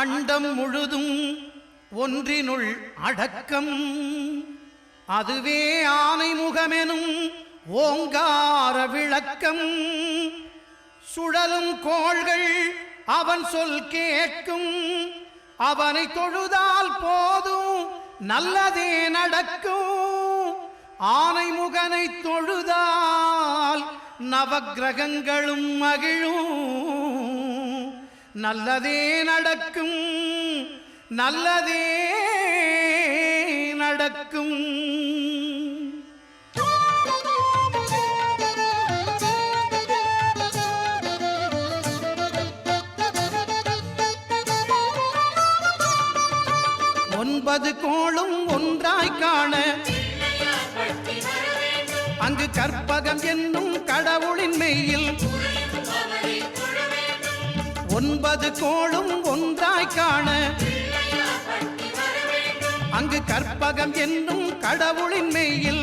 அண்டம் முழுதும் ஒன்றினுள் அடக்கம். அதுவே ஆனை முகமெனும் ஓங்கார விளக்கம். சுழலும் கோள்கள் அவன் சொல் கேட்கும். அவனை தொழுதால் போதும் நல்லதே நடக்கும். ஆனை முகனை தொழுதால் நவக்கிரகங்களும் மகிழும். நல்லதே நடக்கும், நல்லதே நடக்கும். ஒன்பது கோளும் ஒன்றாய் காண அங்கு கற்பகம் என்னும் கடவுளின் மெய்யில். ஒன்பது கோளும் ஒன்றாய் காண அங்கு கற்பகம் என்னும் கடவுளின் மெய்யில்.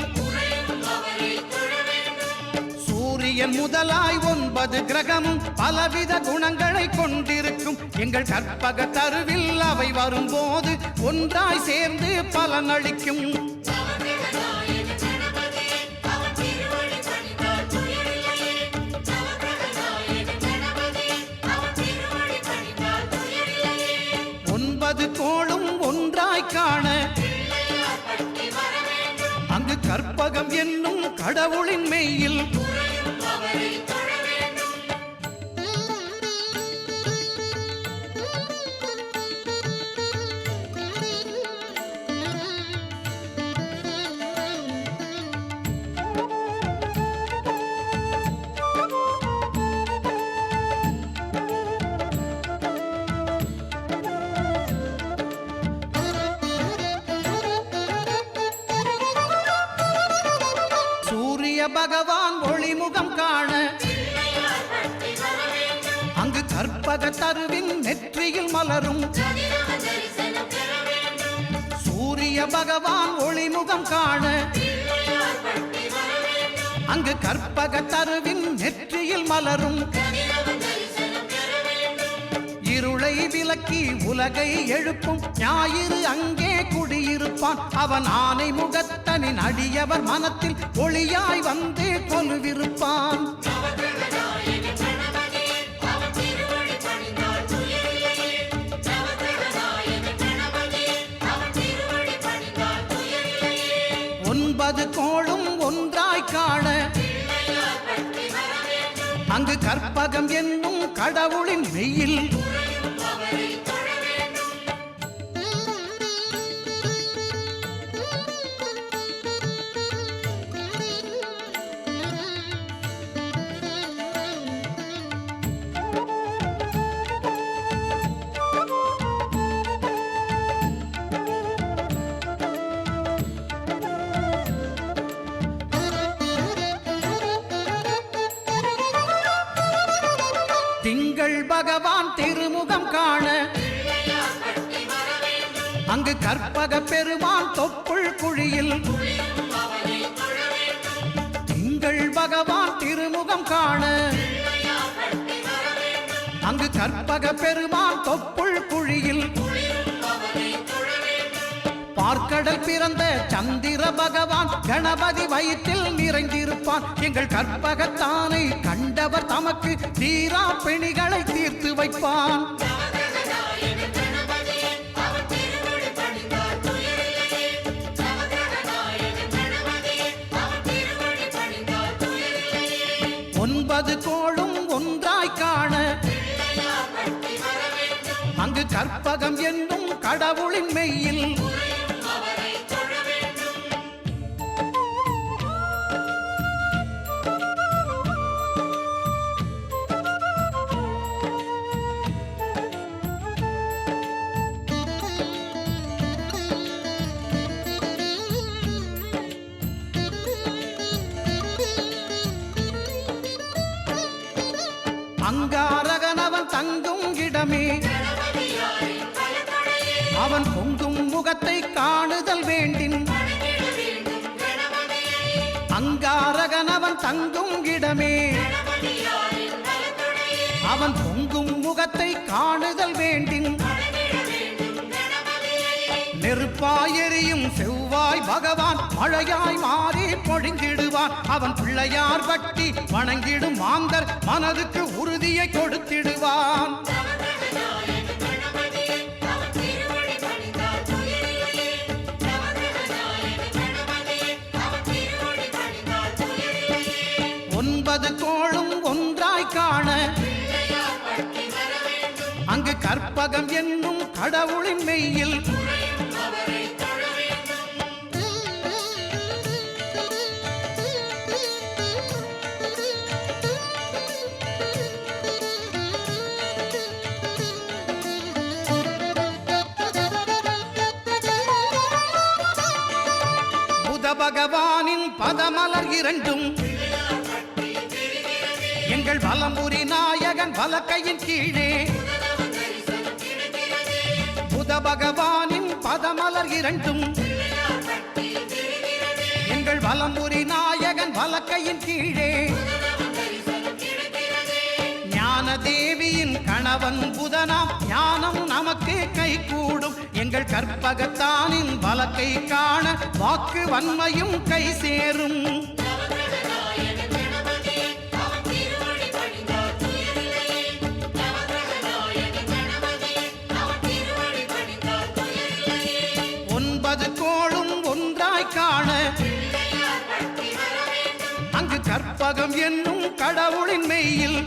சூரியன் முதலாய் 9 கிரகமும் பலவித குணங்களை கொண்டிருக்கும். எங்கள் கற்பக தருவில் அவை வரும்போது ஒன்றாய் சேர்ந்து பலனளிக்கும். கோளும் ஒன்றாய் காண அங்கு கற்பகம் என்னும் கடவுளின் மெய்யில். பகவான் ஒளிமுகம் காண அங்கு கற்பக தருவின் நெற்றியில் மலரும். சூரிய பகவான் ஒளிமுகம் காண அங்கு கற்பக தருவின் நெற்றியில் மலரும். இருளை விலக்கி உலகை எழுப்பும் ஞாயிறு அங்கே குடியிருப்பான். அவன் ஆனை முகத்தனின் அடியவர் மனத்தில் ஒளியாய் வந்து கொலுவிருப்பான். ஒன்பது கோளும் ஒன்றாய் காண அங்கு கற்பகம் என்னும் கடவுளின் மெய்யில். திங்கள் பகவான் திருமுகம் காண அங்கு கற்பக பெருமான் தொப்புள் குழியில். திங்கள் பகவான் திருமுகம் காண அங்கு கற்பக பெருமான் தொப்புள் குழியில். பார்க்கடல் பிறந்த சந்திர பகவான் கணபதி வயிற்றில் நிறைந்திருப்பான். எங்கள் கற்பகத்தானை கண்டவர் தமக்கு தீரா பிணிகளை தீர்த்து வைப்பான். ஒன்பது கோளும் ஒன்றாய் காண அங்கு கற்பகம் என்னும் கடவுளின் மெய்யில். அங்காரகனவன் தங்கும் இடமே அவன் பொங்கும் முகத்தை காணுதல் வேண்டின். அங்காரகனவன் தங்கும் இடமே அவன் பொங்கும் முகத்தை காணுதல் வேண்டின். நெருப்பாய் எரியும் செவ்வாய் பகவான் மழையாய் மாறி பொழிந்திடுவான். அவன் பிள்ளையார் பக்தி வணங்கிடும் மாந்தர் மனதுக்கு உறுதியை கொடுத்திடுவான். ஒன்பது கோளும் ஒன்றாய் காண அங்கு கற்பகம் என்னும் கடவுளின் மெய்யில் புத பகவானின் பதமலர் இரண்டும் எங்கள் வலம்புரி நாயகன் வலக்கையின் கீழே புத பகவானின் பதமலர் இரண்டும் எங்கள் வலம்புரி நாயகன் வலக்கையின் கீழே ஞான தேவியின் கணவன் புதனாம் ஞானம் நமக்கு கைகூடும். எங்கள் கற்பகத்தானின் வலக்கை காண வாக்கு வன்மையும் கை சேரும். ஒன்பது கோளும் ஒன்றாய் காண அங்கு கற்பகம் என்னும் கடவுளின் மெய்யில்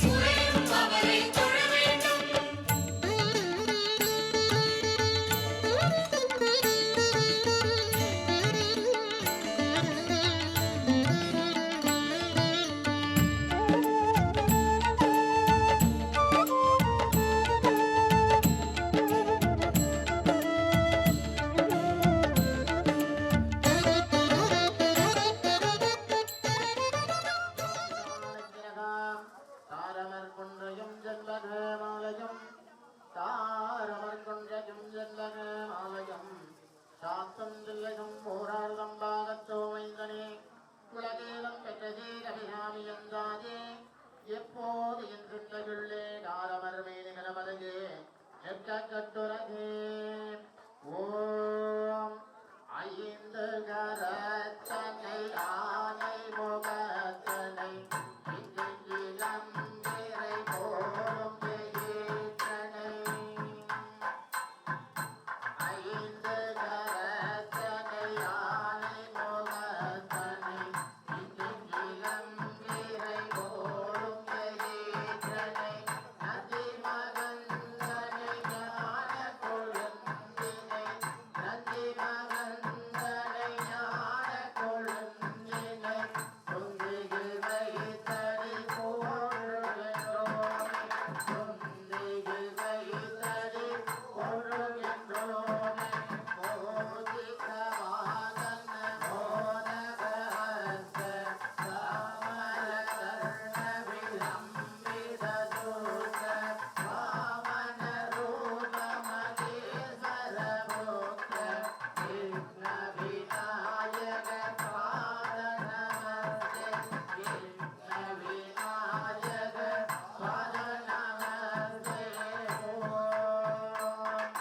எப்போது என் சிந்தையுள்ளே காலமர் மேனிகனமலையே எட்டக்கட்டுரகே ஓம் ஐந்து கரத்தனை ஆனை முகத்தனை இளம் வேரை போலும் ஏற்றனை ஐந்து கரத்தனை ஆனை முகத்தனை இளம் வேரை போலும் ஏற்றனை நதி மகந்தனை ஞான கொழுந்தினை நதி மகந்தனை ஞான கொழுந்தினை தொந்திகு வைத்தடி போடுகின்றோமே தொந்திகு வைத்தடி போடுகின்றோமே மோதிக வாகன மோதகஹஸ்த சாமர கர்ண விலம்பித தூத வாமன ரூப மகேஸ்வர புத்திர விக்ன விநாயக பாத நமஸ்தே விக்ன விநாயக பாத நமஸ்தே ஓம்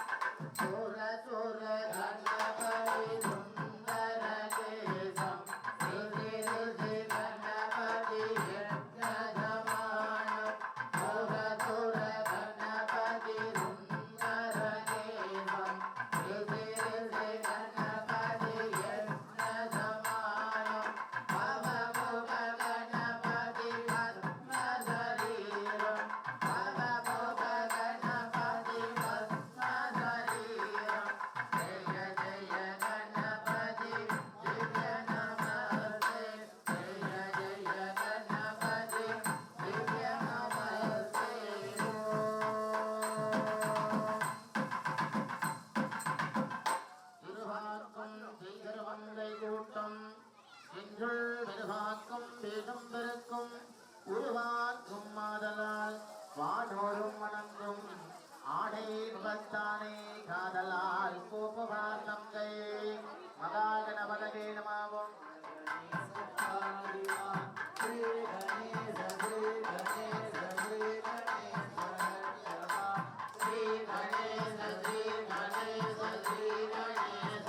சுர சுர கணபதி சுந்தர கேசம் ரிதி ரிதி கணபதி யக்ஞதமானம் சுர சுர கணபதி சுந்தர கேசம் ரிதி ரிதி கணபதி யக்ஞதமானம் பவமுக கணபதி பத்மசரீரம் பவமுக கணபதி பத்மசரீரம் ஜய ஜய கணபதி திவ்ய நமஸ்தே ஜய ஜய கணபதி திவ்ய நமஸ்தே திருவாக்கும் தீகரவந்தை கூட்டம் சென்றுள் பெருவாக்கும் பேடும் பெருக்கும் உருவாக்கும் மாதலால் வானோரும் வணங்கும் ஆடை பக்தானே காதலால் கோபவார் தங்கை மகாகணபதவே நமாவோம் ஸ்ரீ கணேச ஸ்ரீ கணேச ஸ்ரீ கணேச ஸ்ரீ கணேச ஸ்ரீ கணேச ஸ்ரீ கணேச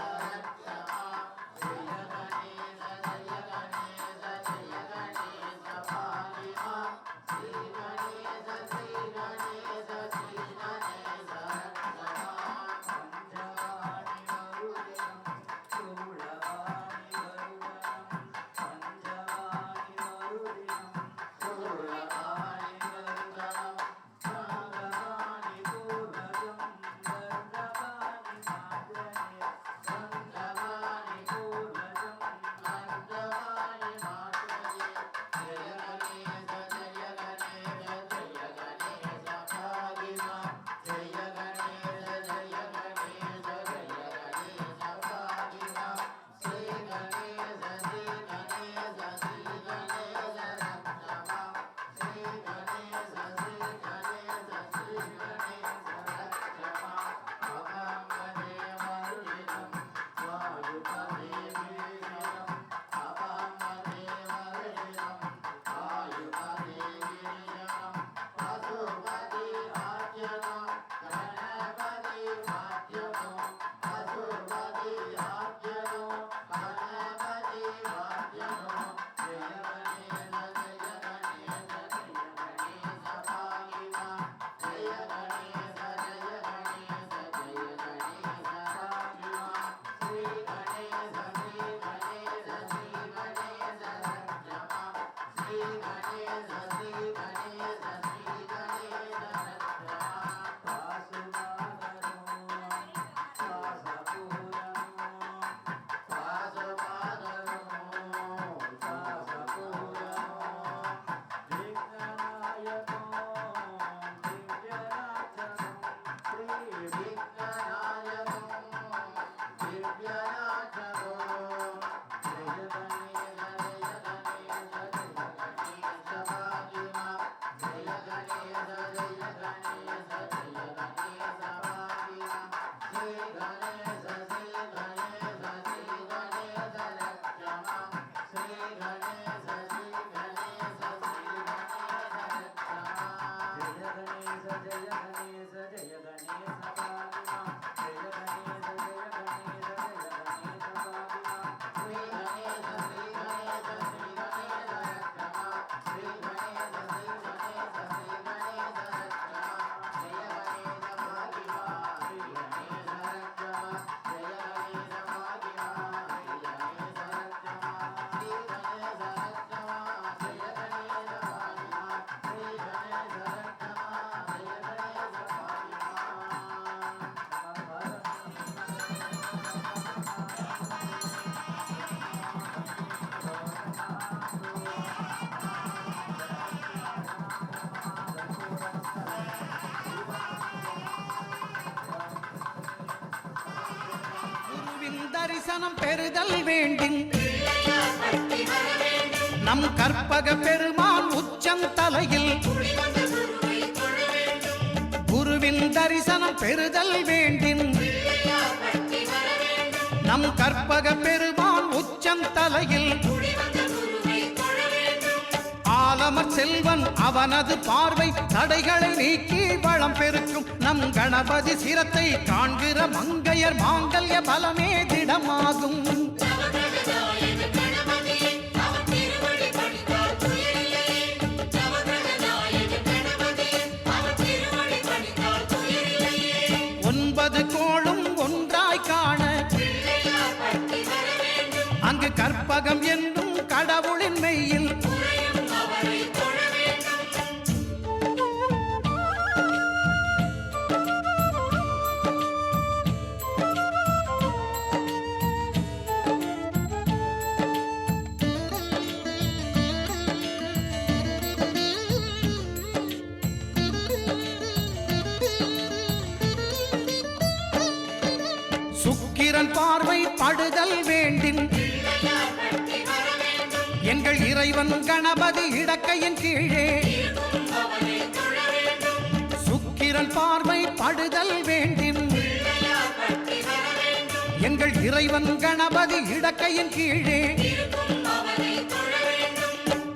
தரிசனம் பெறுதல் வேண்டும் நம் கற்பக பெருமான் உச்சம் தலையில் குருவின் தரிசனம் பெறுதல் வேண்டும் நம் கற்பக பெருமான் உச்சம் தலையில் ஆலமர் செல்வன் அவனது பார்வை தடைகளை நீக்கி வளம் பெருக்கும் நம் கணபதி சிரத்தை காண்கிற மங்கையர் மாங்கல்ய பலமே திடமாகும் ஒன்பது கோளும் ஒன்றாய் காண அங்கு கற்பகம் என்னும் கடவுளின் மெய்யில் சுக்கிரன் பார்வை படுதல் வேண்டின் எங்கள் இறைவன் கணபதி இடக்கையின் கீழே சுக்கிரன் பார்வை படுதல் வேண்டின் எங்கள் இறைவன் கணபதி இடக்கையின் கீழே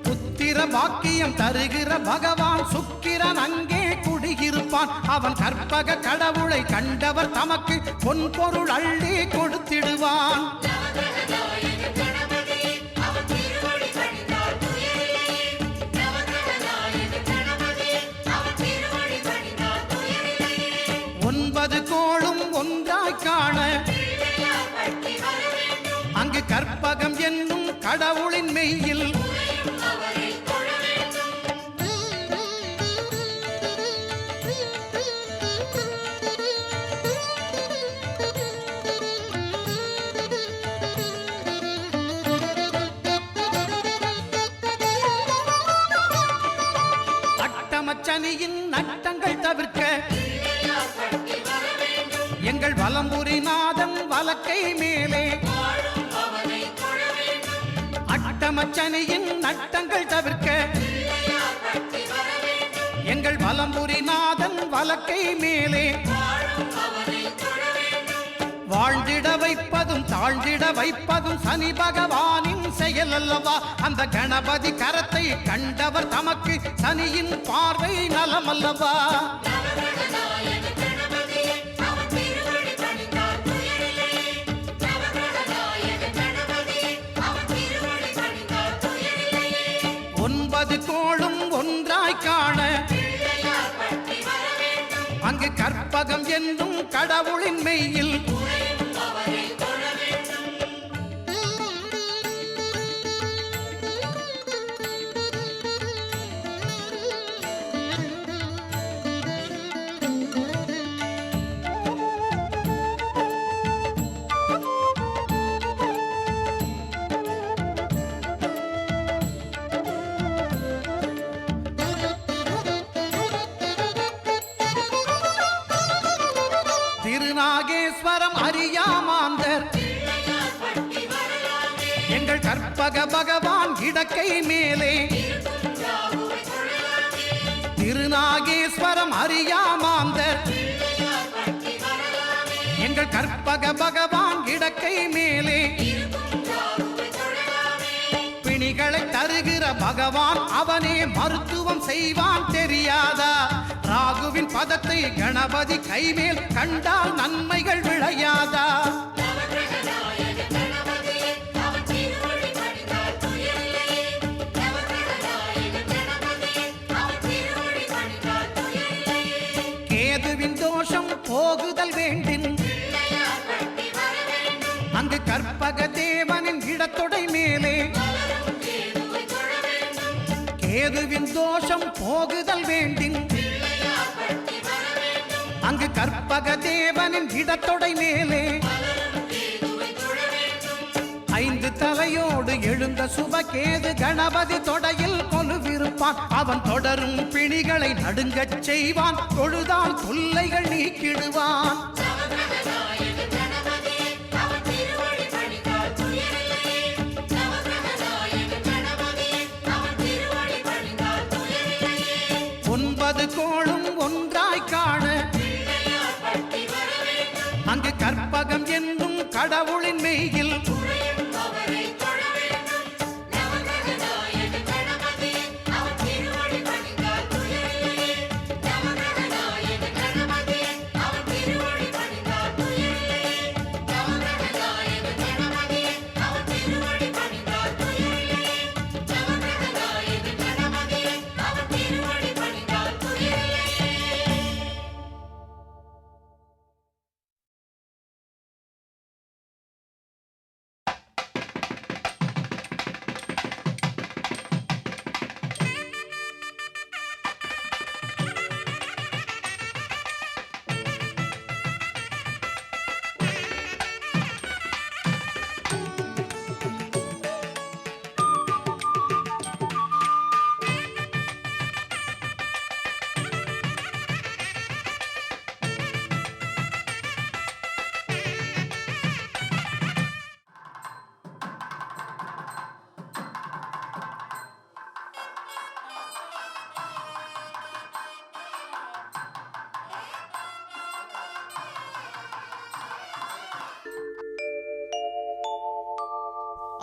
புத்திர பாக்கியம் தருகிற பகவான் சுக்கிரன் அங்கே குடியிருப்பான் அவன் கற்பக கடவுளை கண்டவர் தமக்கு பொன் பொருள் அள்ளி கொடுத்திடுவான் ஒன்பது கோளும் ஒன்றாய் காண அங்கு கற்பகம் என்னும் கடவுளின் மெய்யில் அட்டமச்சனியின் நட்டங்கள் தவிர்க்க எங்கள் வலம்புரிநாதன் வலக்கை மேலே அட்டமச்சனியின் நட்டங்கள் தவிர்க்க எங்கள் வலம்புரிநாதன் வலக்கை மேலே வாழ்ந்திட வைப்பதும் தாழ்ந்திட வைப்பதும் சனி பகவானின் செயல் அல்லவா அந்த கணபதி கரத்தை கண்டவர் தமக்கு சனியின் பார்வை நலம் அல்லவா ஒன்பது கோளும் ஒன்றாய் காண அங்கு கற்பகம் என்னும் கடவுளின் மெய்யில் கற்பக பகவான் இடக்கை மேலே திருநாகேஸ்வரம் அறியாமாந்தர் எங்கள் கற்பக பகவான் இடக்கை மேலே பிணிகளை தருகிற பகவான் அவனே மருத்துவம் செய்வான் தெரியாதா ராகுவின் பதத்தை கணபதி கைமேல் கண்டால் நன்மைகள் விளையாதா கேதுவின் தோஷம் போகுதல் வேண்டின் அங்கு கற்பக தேவனின் இடத்தொடை மேலே கேதுவின் தோஷம் போகுதல் வேண்டின் அங்கு கற்பக தேவனின் இடத்தொடை மேலே 5 தலையோடு எழுந்த சுபகேது கணபதி தொடையில் கொலுவிருப்பான் அவன் தொடரும் பிணிகளை நடுங்கச் செய்வான் தொழுதால் தொல்லைகள் நீக்கிடுவான் கோளும் ஒன்றாய் காண அங்கு கற்பகம் என்னும் கடவுளின் மெய்யில்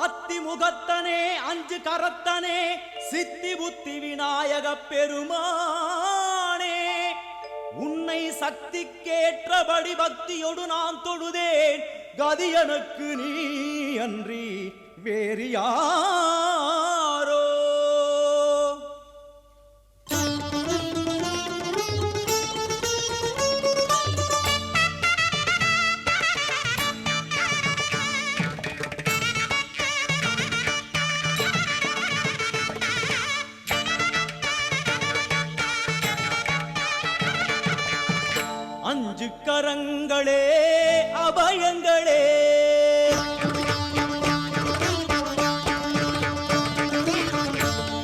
அத்திமுகத்தனே அஞ்சு கரத்தனே சித்தி புத்தி விநாயக பெருமானே உன்னை சக்திக்கேற்றபடி பக்தியோடு நான் தொழுதேன் கதி எனக்கு நீ அன்றி வேறு யாரோ அஞ்சு கரங்களே அபயங்களே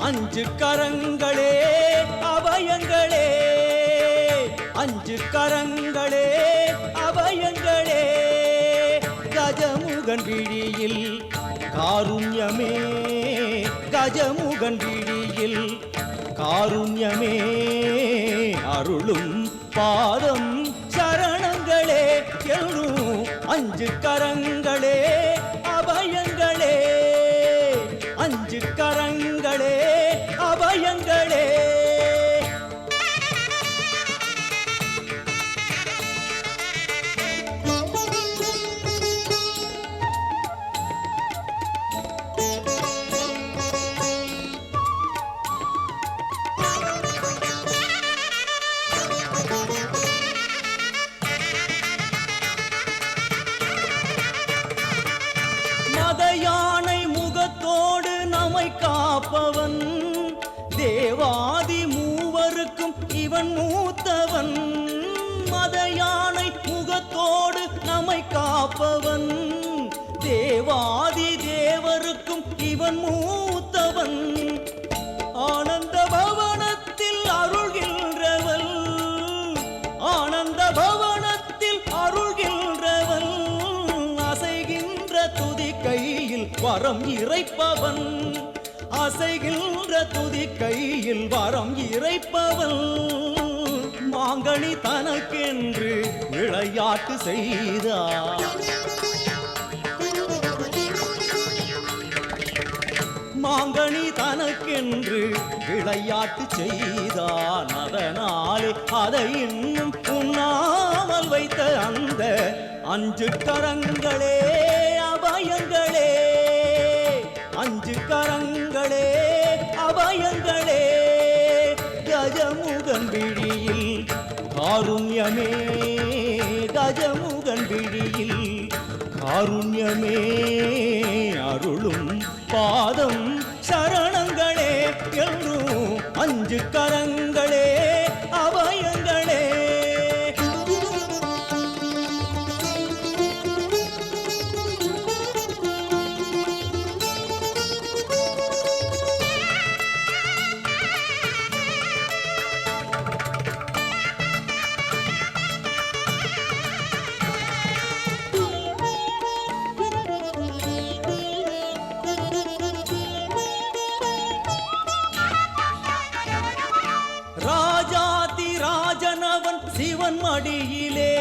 அஞ்சு கரங்களே அபயங்களே அஞ்சு கரங்களே அபயங்களே கஜமுகன் விழியில் காருண்யமே கஜமுகன் விழியில் காருண்யமே அருளும் பாதம் சரணங்களே எழும் அஞ்சு கரங்களே அபயங்களே அஞ்சு கரங்களே அபயங்களே காப்பவன் தேவாதி மூவருக்கும் இவன் மூத்தவன் மத யானை முகத்தோடு நம்மை காப்பவன் தேவாதி தேவருக்கும் இவன் மூத்தவன் ஆனந்த பவனத்தில் அருள்கின்றவன் ஆனந்த பவனத்தில் அருள்கின்றவன் அசைகின்ற துதி கையில் வரம் இறைப்பவன் அசைகின்ற துதி கையில் வரம் இறைப்பவன் மாங்கனி தனக்கென்று விளையாட்டு செய்தார் மாங்கனி தனக்கென்று விளையாட்டு செய்தான் அதனாலே அதை இன்னும் உண்ணாமல் வைத்த அந்த 5 கரங்களே அபயங்களே 5 கரங்களே அபயங்களே கஜமுகன் விழியில் காருண்யமே கஜமுகன் விழியில் காருண்யமே அருளும் பாதம் சரணங்களே என்றும் 5 கரங்களே அபயங்களே ராஜாதி ராஜனவன் சிவன் மடியிலே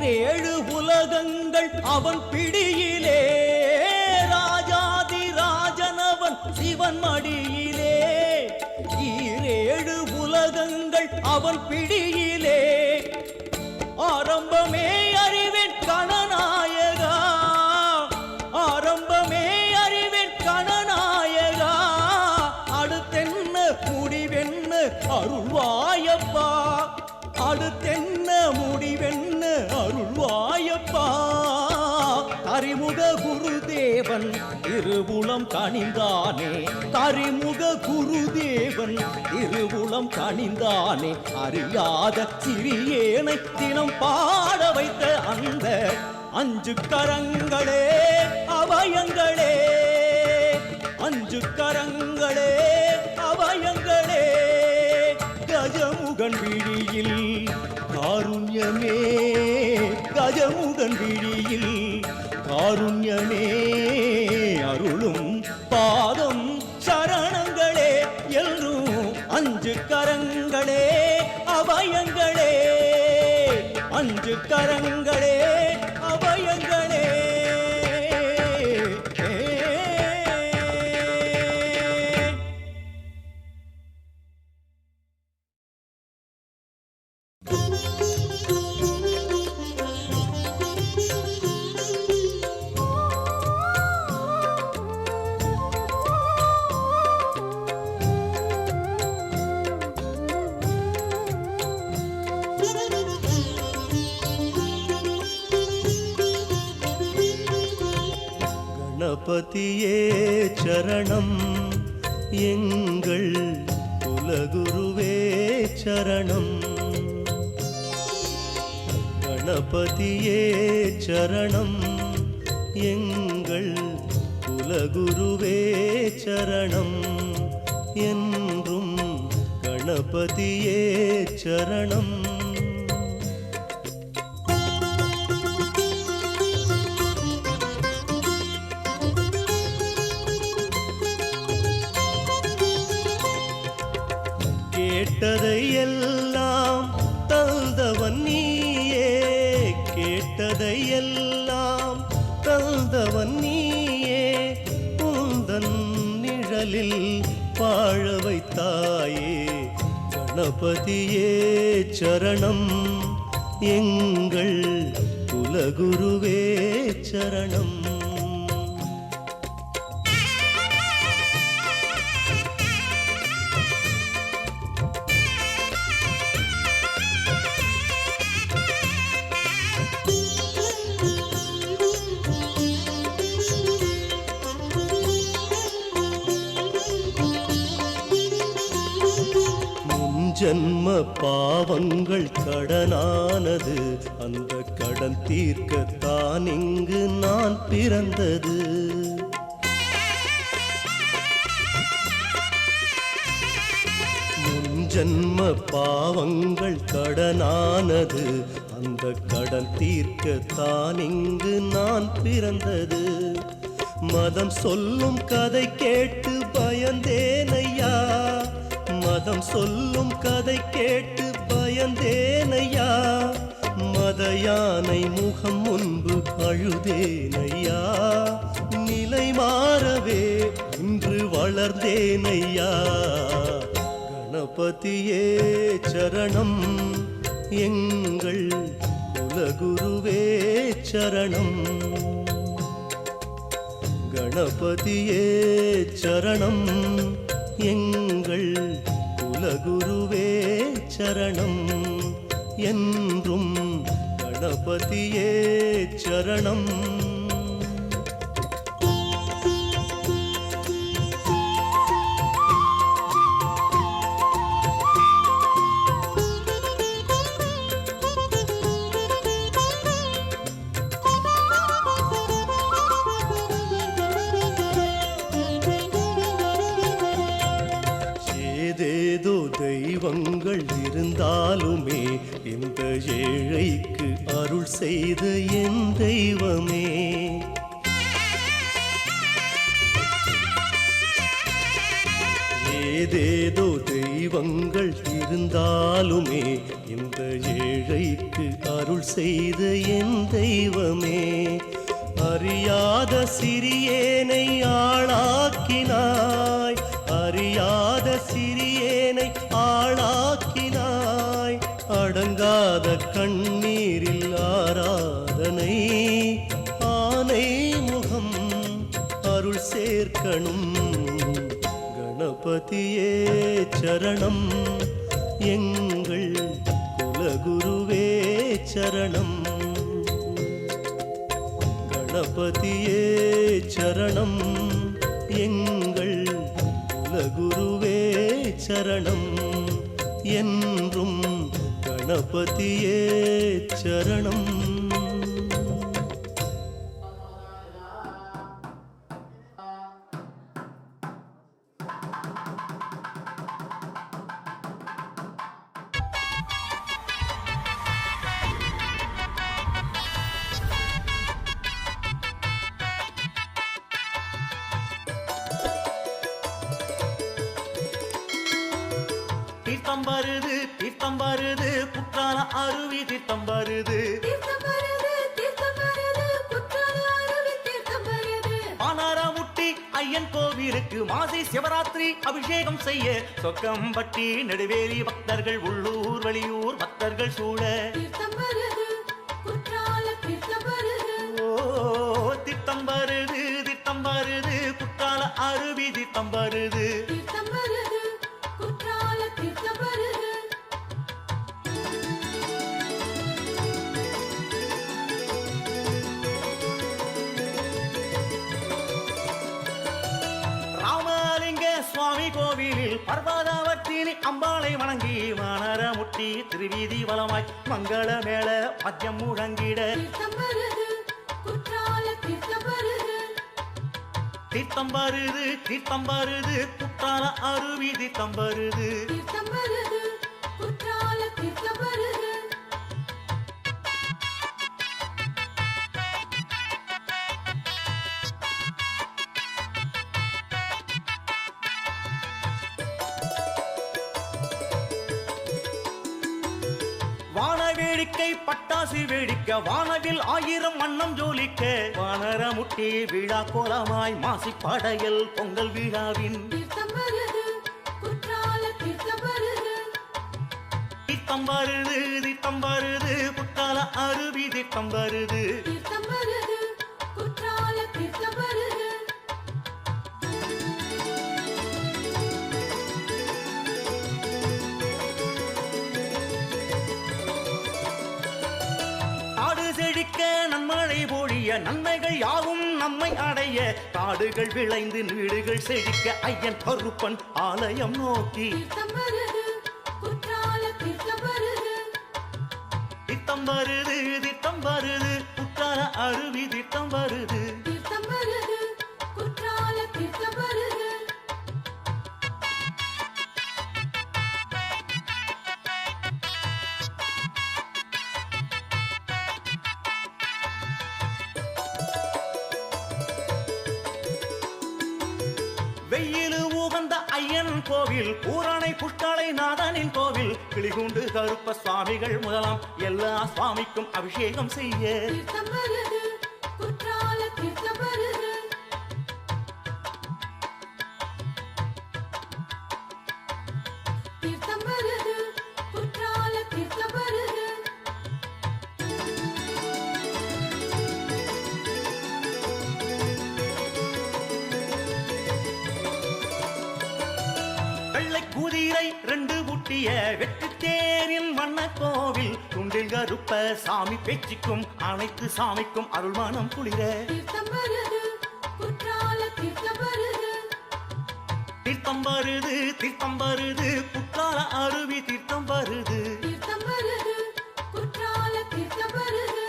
ஏழு உலகங்கள் அவன் பிடியிலே ராஜாதி ராஜனவன் சிவன் மடியிலே ஈரேழு உலகங்கள் அவன் பிடியிலே ஆரம்பமே அறிவேன் கணநாயகா ஆரம்பமே அறிவேன் கணநாயகா அடுத்தென்ன முடிவென்ன அருள்வாயப்பா அடுத்தென்ன முடிவென்ன அருள்வாயப்பா கரிமுக குருதேவன் திருவுளம் கனிந்தானே கரிமுக குருதேவன் திருவுளம் கனிந்தானே அறியாத சிறியேனை தினம் பாட வைத்த அந்த 5 கரங்களே அபயங்களே 5 கரங்களே அபயங்களே கஜமுகன் விழியில் காருண்யமே கஜமுகன் விழியில் காருண்யமே அருளும் பாதம் சரணங்களே என்றும் 5 கரங்களே அபயங்களே 5 கரங்களே அபயங்களே கணபதியே சரணம் எங்கள் குலகுருவே சரணம் கணபதியே சரணம் எங்கள் குலகுருவே சரணம் என்றும் கணபதியே சரணம் கேட்டதை எல்லாம் தந்தவன் நீயே கேட்டதை எல்லாம் தந்தவன் நீயே உந்தன் நிழலில் வாழ வைத்தாயே கணபதியே சரணம் எங்கள் குலகுருவே சரணம் ஜன்ம பாவங்கள் கடனானது, அந்த கடன் தீர்க்கத்தான் இங்கு நான் பிறந்தது. ஜன்ம பாவங்கள் கடனானது, அந்த கடன் தீர்க்கத்தான் இங்கு நான் பிறந்தது. மதம் சொல்லும் கதை கேட்டு பயந்தேனையா, மதம் சொல்லும் கதை கேட்டு பயந்தேனையா, மத யானை முகம் முன்பு அழுதேனையா, நிலை மாறவே இன்று வளர்ந்தேனையா. கணபதியே சரணம், எங்கள் குலகுருவே சரணம். கணபதியே சரணம், எங்கள் குலகுருவே சரணம். என்றும் கணபதியே சரணம். ஏதேதோ தெய்வங்கள் இருந்தாலுமே இந்த ஏழைக்கு அருள் செய்த என் தெய்வமே. ஏதேதோ தெய்வங்கள் இருந்தாலுமே இந்த ஏழைக்கு அருள் செய்த என் தெய்வமே. அறியாத சிறியேனை ஆளாக்கினாய், அறியாத சிறியேனை ஆளாக்கினாய். அடங்காத கண்ணீரில் ஆராதனை, ஆனை முகம் அருள் சேர்க்கணும். கணபதியே சரணம், எங்கள் குலகுருவே சரணம். கணபதியே சரணம், எங்கள் குலகுருவே சரணம். என்றும் கணபதியே சரணம். தீர்த்தம் வருது தீர்த்தம் வருது, குற்றால அருவி தீர்த்தம் வருது. பானாரமுட்டி ஐயன் கோவிலுக்கு மாசி சிவராத்திரி அபிஷேகம் செய்ய சொக்கம்பட்டி நெடுவேலி பக்தர்கள், உள்ளூர் வெளியூர் பக்தர்கள் சூழ. ஓ தீர்த்தம் வருது தீர்த்தம் வருது, குற்றால அருவி தீர்த்தம் வருது. சுவாமி கோவிலில் பர்வதாவற்றினி அம்பாளை வணங்கி வானரமுட்டி திருவீதி வலமாய் மங்கள மேள மத்தியம் முழங்கிட. தீர்த்தம் வருது தீர்த்தம் வருது, குற்றால அருவி தீர்த்தம் வருது. வான வேடிக்கை பட்டாசு வேடிக்க, வானவில் 1000 வண்ணம் ஜோலிக்க. வானரமுட்டி விழா கோலமாய் மாசி படையல் பொங்கல் விழாவின். தீர்த்தம் வருது தீர்த்தம் வருது, குற்றால அருவி தீர்த்தம் வருது. நன்மழை பொழிய நன்மைகள் யாவும் நம்மை அடைய, காடுகள் விளைந்து வீடுகள் செழிக்க ஐயன் கருப்பன் ஆலயம் நோக்கி. தீர்த்தம் வருது தீர்த்தம் வருது குற்றால அருவி தீர்த்தம் வருது தீர்த்தம் வருது குற்றால தீர்த்தம் வருது வெயிலு உகந்த ஐயன் கோவில் பூரணை புஷ்கலை நாதனின் கோவில் கிளிகுண்டு கருப்ப சுவாமிகள் முதலாம் எல்லா சுவாமிக்கும் அபிஷேகம் செய்ய தீர்த்தம் வருது குற்றால தீர்த்தம் வருது தீர்த்தம் வருது குற்றால தீர்த்தம் வருது வெள்ளை குதிரை ரெண்டு புட்டிய வெற்றி தேரின் வண்ண கோவில் துண்டில் கருப்ப சாமி பேச்சுக்கும் அனைத்து சாமிக்கும் அருள்மானம் குளிர தீர்த்தம் வருது குற்றால தீர்த்தம் வருது தீர்த்தம் வருது தீர்த்தம் வருது குற்றால அருவி தீர்த்தம் வருது தீர்த்தம் வருது குற்றால தீர்த்தம் வருது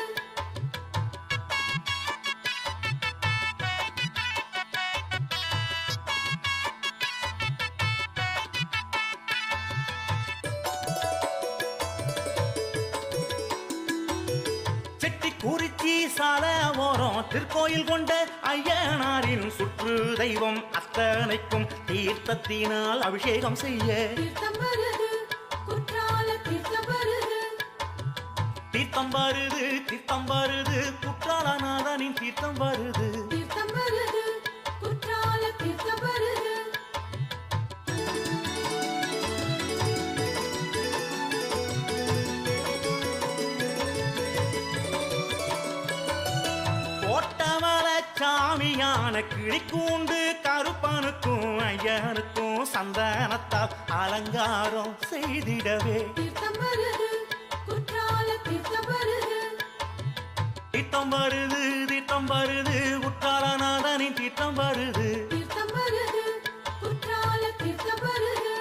செட்டி குறிச்சி சால ஓரம் திருக்கோயில் கொண்ட ஐயனாரின் சுற்று தெய்வம் அத்தனைக்கும் தீர்த்தத்தினால் அபிஷேகம் செய்ய தீர்த்தம் வருது குற்றால தீர்த்தம் வருது தீர்த்தம் வருது தீர்த்தம் வருது குற்றாலநாதனின் தீர்த்தம் வருது தீர்த்தம் வருது குற்றால தீர்த்தம் வருது கோட்டமல சாமியான கிளிக்கூண்டு கருப்பனுக்கும் ஐயனுக்கும் சந்தனத்தால் அலங்காரம் செய்திடவே தீர்த்தம் வருது குற்றால தீர்த்தம் வருது தீர்த்தம் வருது தீர்த்தம் வருது குற்றாலநாதனின் தீர்த்தம் வருது தீர்த்தம் வருது குற்றால தீர்த்தம் வருது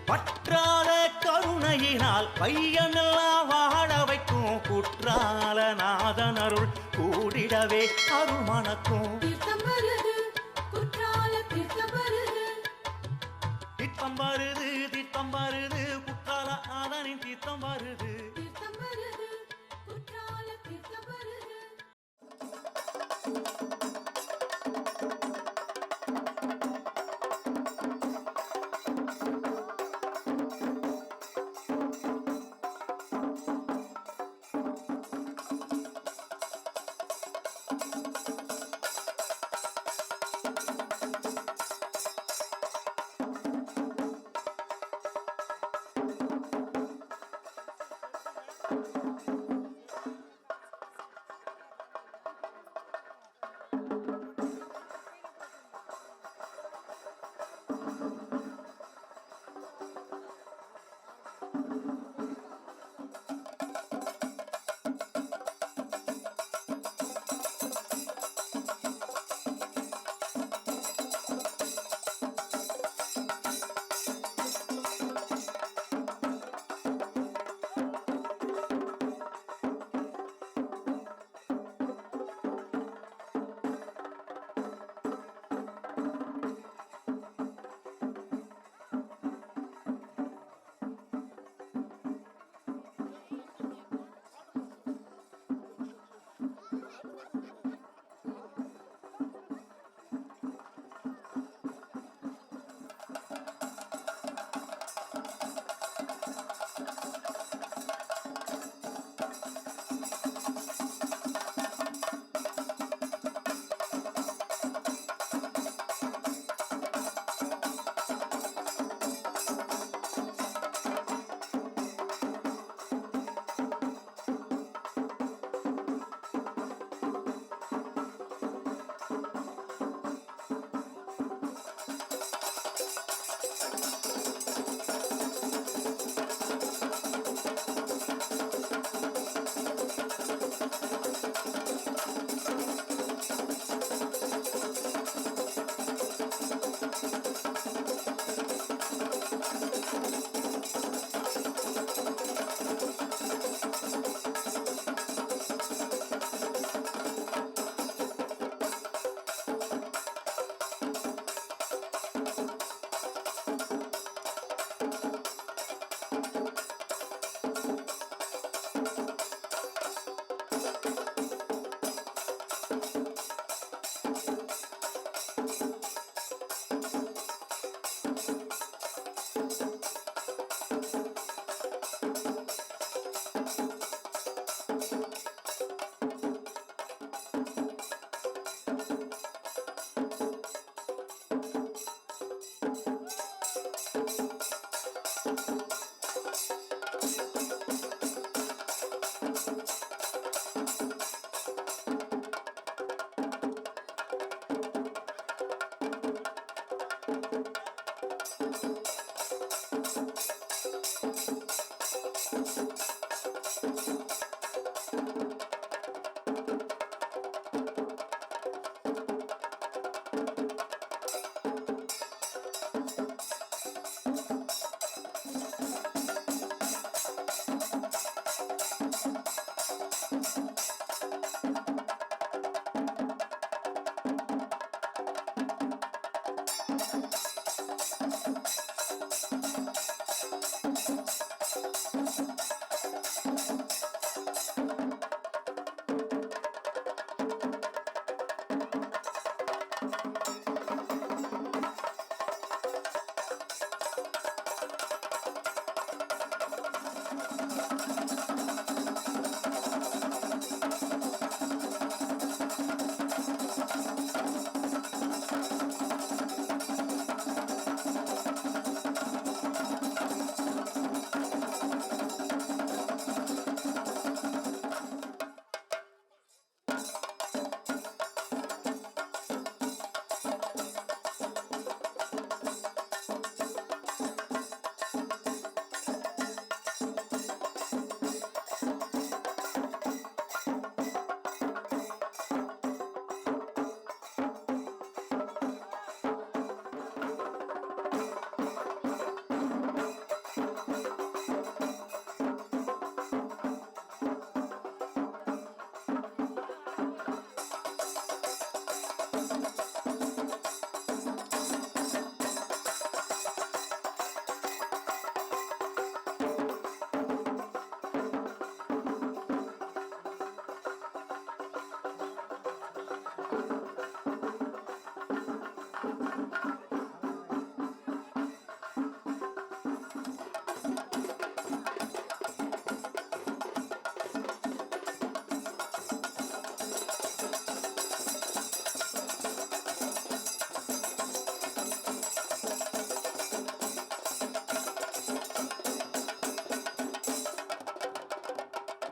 பற்றாத கருணையினால் பையனெல்லாம் வாழ வைக்கும் குற்றாலநாதன் அருள் கூடிடவே அருள் மணக்கும் தீர்த்தம் வருது குற்றால தீர்த்தம் வருது தீர்த்தம் வருது தீர்த்தம் வருது குற்றாலநாதனின் தீர்த்தம் வருது தீர்த்தம் வருது குற்றால தீர்த்தம் வருது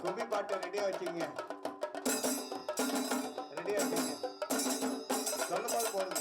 கும்மி பாட்டு ரெடியா வச்சுங்க, ரெடியா வச்சுங்க, சொல்லும் போது போடுங்க.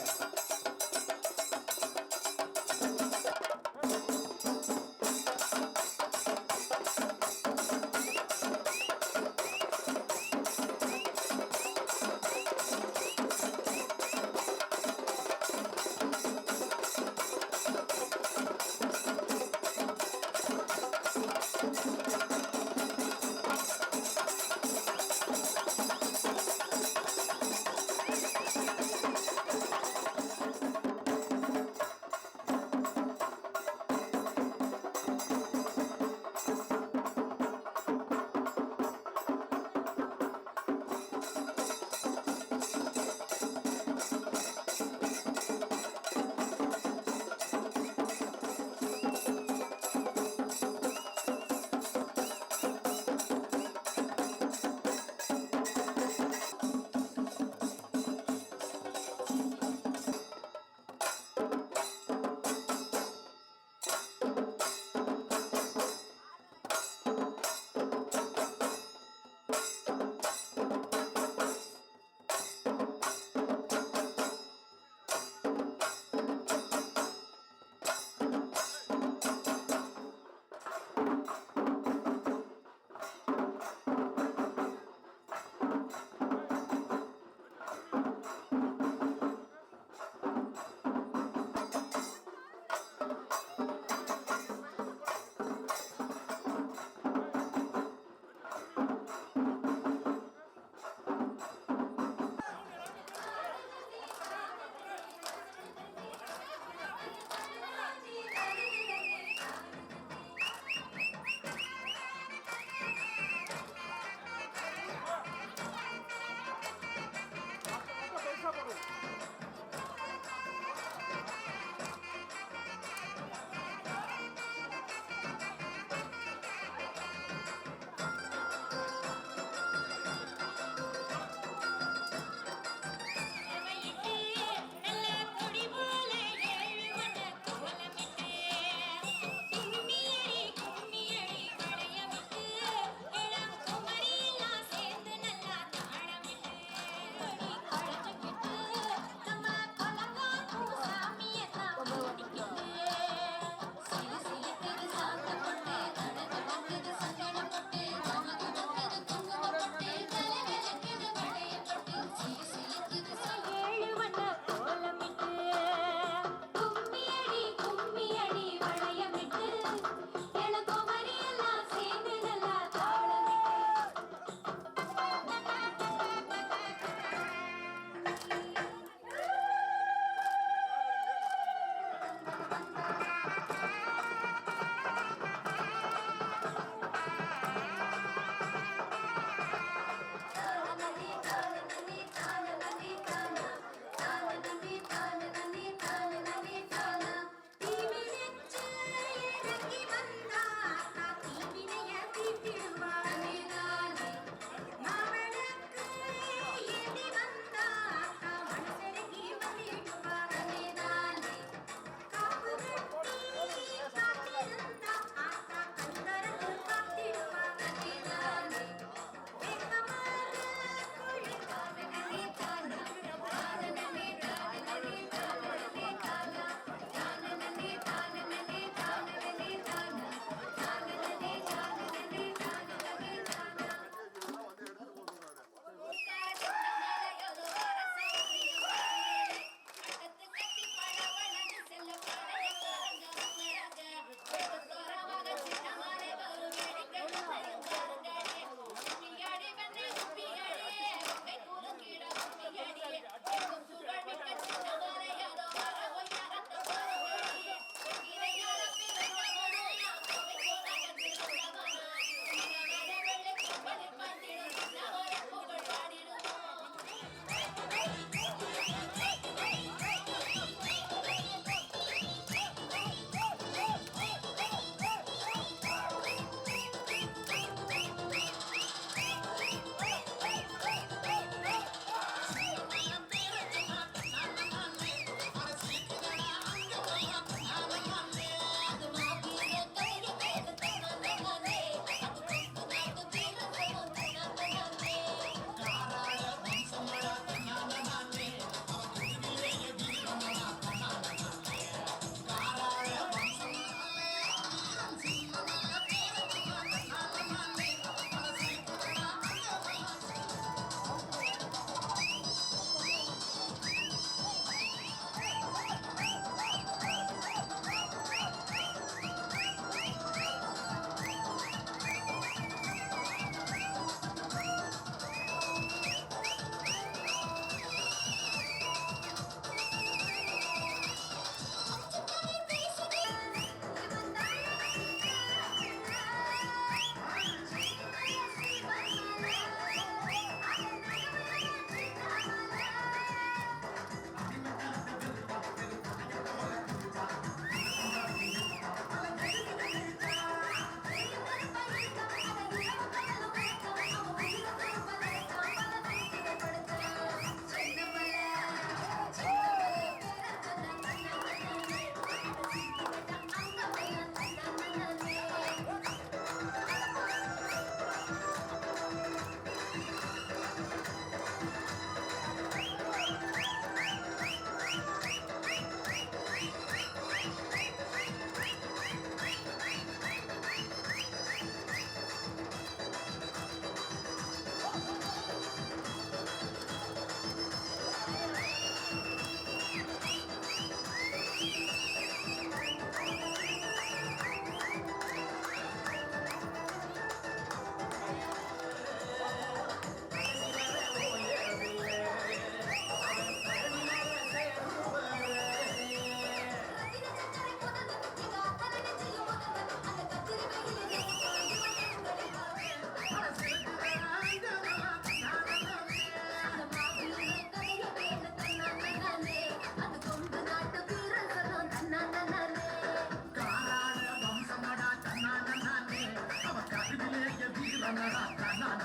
தன்னடா தன்னான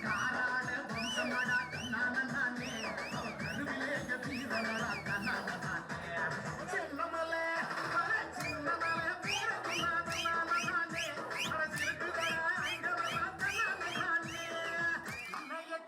காராட வம்சமடா தன்னான நானே கருவிலேக வீரனடா தன்னான சின்னமலை சின்னமலை வீர தன்னான நானே அரசிருக்குதடா ஐங்கரடா தன்னான நானே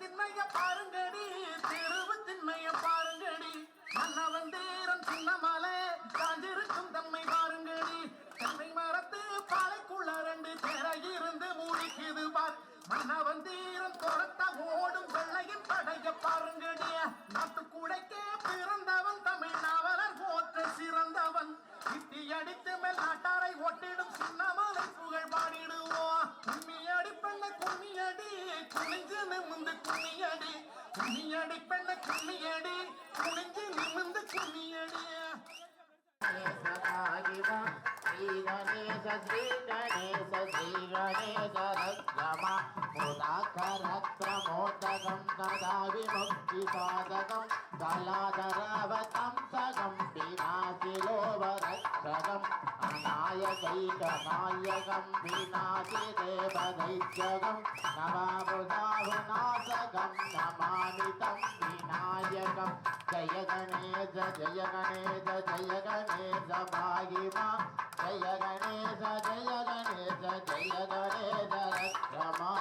திண்ணைய பாருங்கடி திருவு திண்ணைய பாருங்கடி மன்னவன் தீரன் சின்னமலை காஞ்சிருக்கும் தம்மை பாருங்கடி தென்னை மரத்து பாலைக்குள்ள ரெண்டு தேரை இருந்து மூடிக்குது பார் மன்னவன் தீரன் துரத்த ஓடும் வெள்ளையின் படைய பாருங்கடிய நாட்டுக்குடைக்கே பிறந்தவன் தமிழ் நாவலர் போற்ற சிறந்தவன் இட்டி அடித்து மேல் நாட்டாரை ஒட்டிடும் சின்னமலை புகழ் பாடிடுவோம் கும்மியடி பெண்ண கும்மியடி குனிஞ்சு நிமிந்து கும்மியடி கும்மியடி பெண்ண கும்மியடி குனிஞ்சு நிமிந்து கும்மியடி श्री गणेश रक्षमा मुदाकरक्रमोदकं तदा विमुक्तिसाधकं कलाधरावतं सगं विनाशिलोभरक्षकम् अनायकैकनायकं विनाशिदेवदैत्यकं नमामृताहुनाशकं नमामि तं विनायकं जय गणेश जय गणेश जय गणेश भागिमा जय गणेश जय गणेश जय गणेश रक्षमा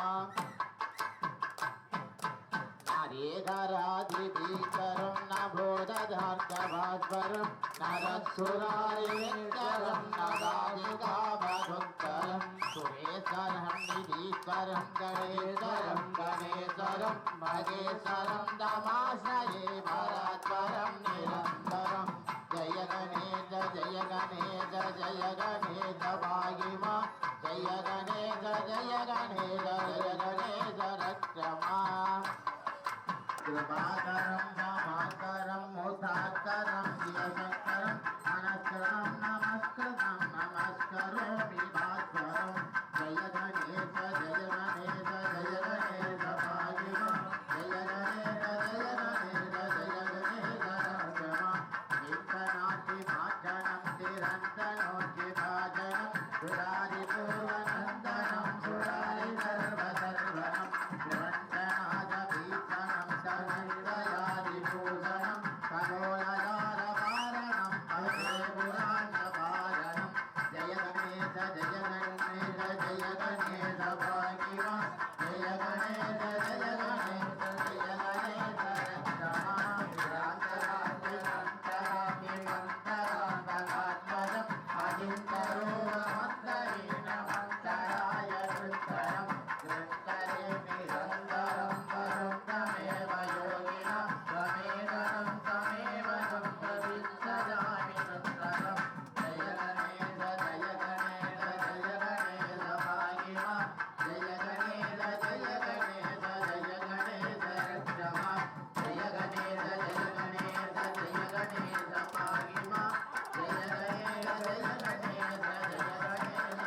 नारीधराधिभीकरं न बोधधार्कभास्वरं नरसुरारिविकरं न दादिकाभुत्तरं सुरेश्वरं निधीश्वरं गणेश्वरं गणेश्वरं महेश्वरं दमाश्रये भरत्वरं निरन्तरं जय गणेश जय गणेश जय गणेश भागिमा जय गणेश जय गणेश जय गणेश रक्षमा कृपाकरं समाकरं मुदाकरं शिवशङ्करं अनस्करं नमस्कृतं नमस्करोमि भास्वरं जय गणेश जय गणेश जय गणेश भागिमा जय गणेश जय गणेश जय गणेश रक्षमा नित्यनाट्य भाजनं निरन्तनोच्य भाजनं सुरादिपूर्वनन्दनं सुरारि सर्वसर्वनं निरञ्जनादभीषणं सनन्दयादिभूषणं खगोलजालवारणं भजे पुराणपारणं जय गणेश जय गणेश जय गणेश भागिमा जय गणेश जय गणेश जय गणेश रक्षमा निरन्तरात्मन्तरात्मन्तरात्मकं अजिन्तरोमन्तरेण मन्तराय वृत्तरं वृत्तरे निरन्तरं वरुणमेव योगिना त्वमेवं त्वमेव तं प्रविशजामि वृत्तरं जय गणेश जय गणेश जय गणेश भागिमा जय गणेश जय गणेश जय गणेश रक्षमा जय गणेश जय गणेश जय गणेश भागिमा जय गणेश जय गणेश जय गणेश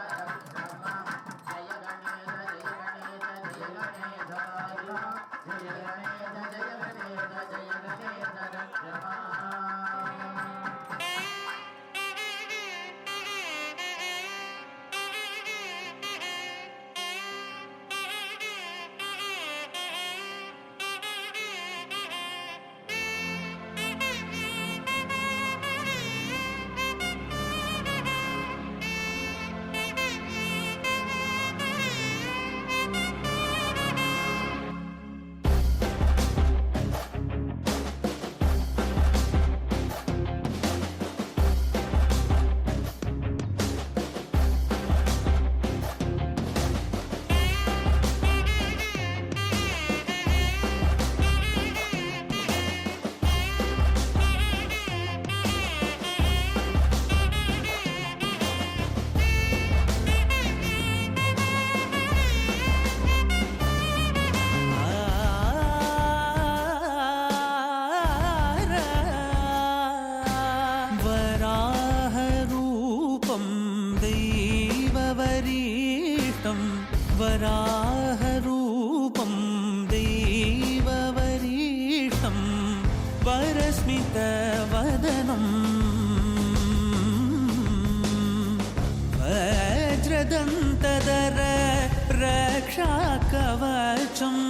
रक्षमा जय गणेश जय गणेश जय गणेश भागिमा जय गणेश जय गणेश जय गणेश रक्षमा वराहरूपं दैववरीष्टं वराहरूपं दैववरीष्टं वरस्मितवदनं वज्रदन्तधर रक्षा कवचम्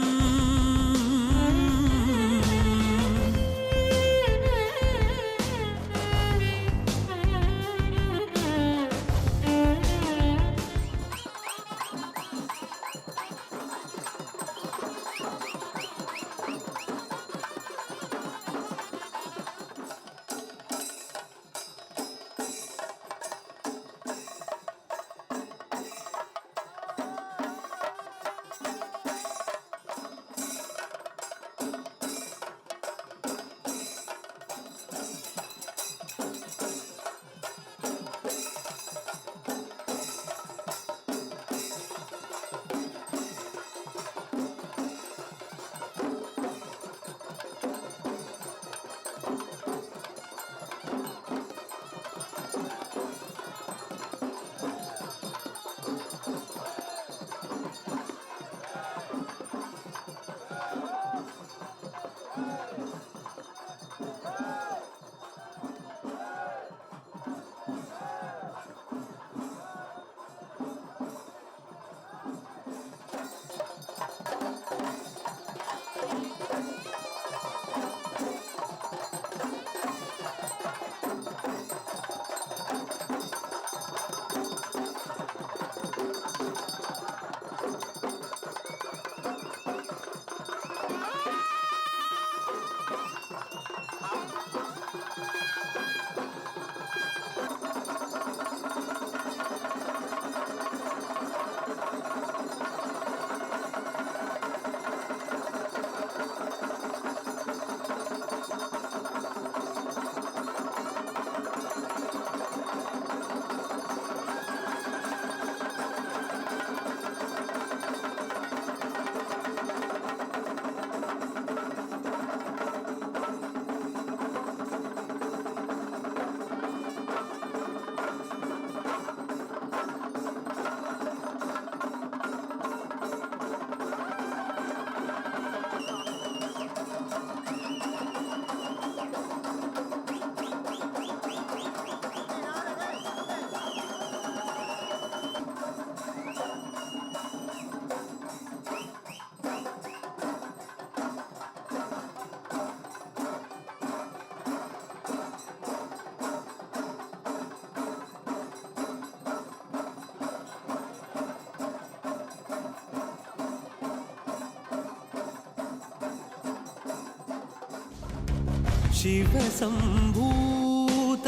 शिव संभूत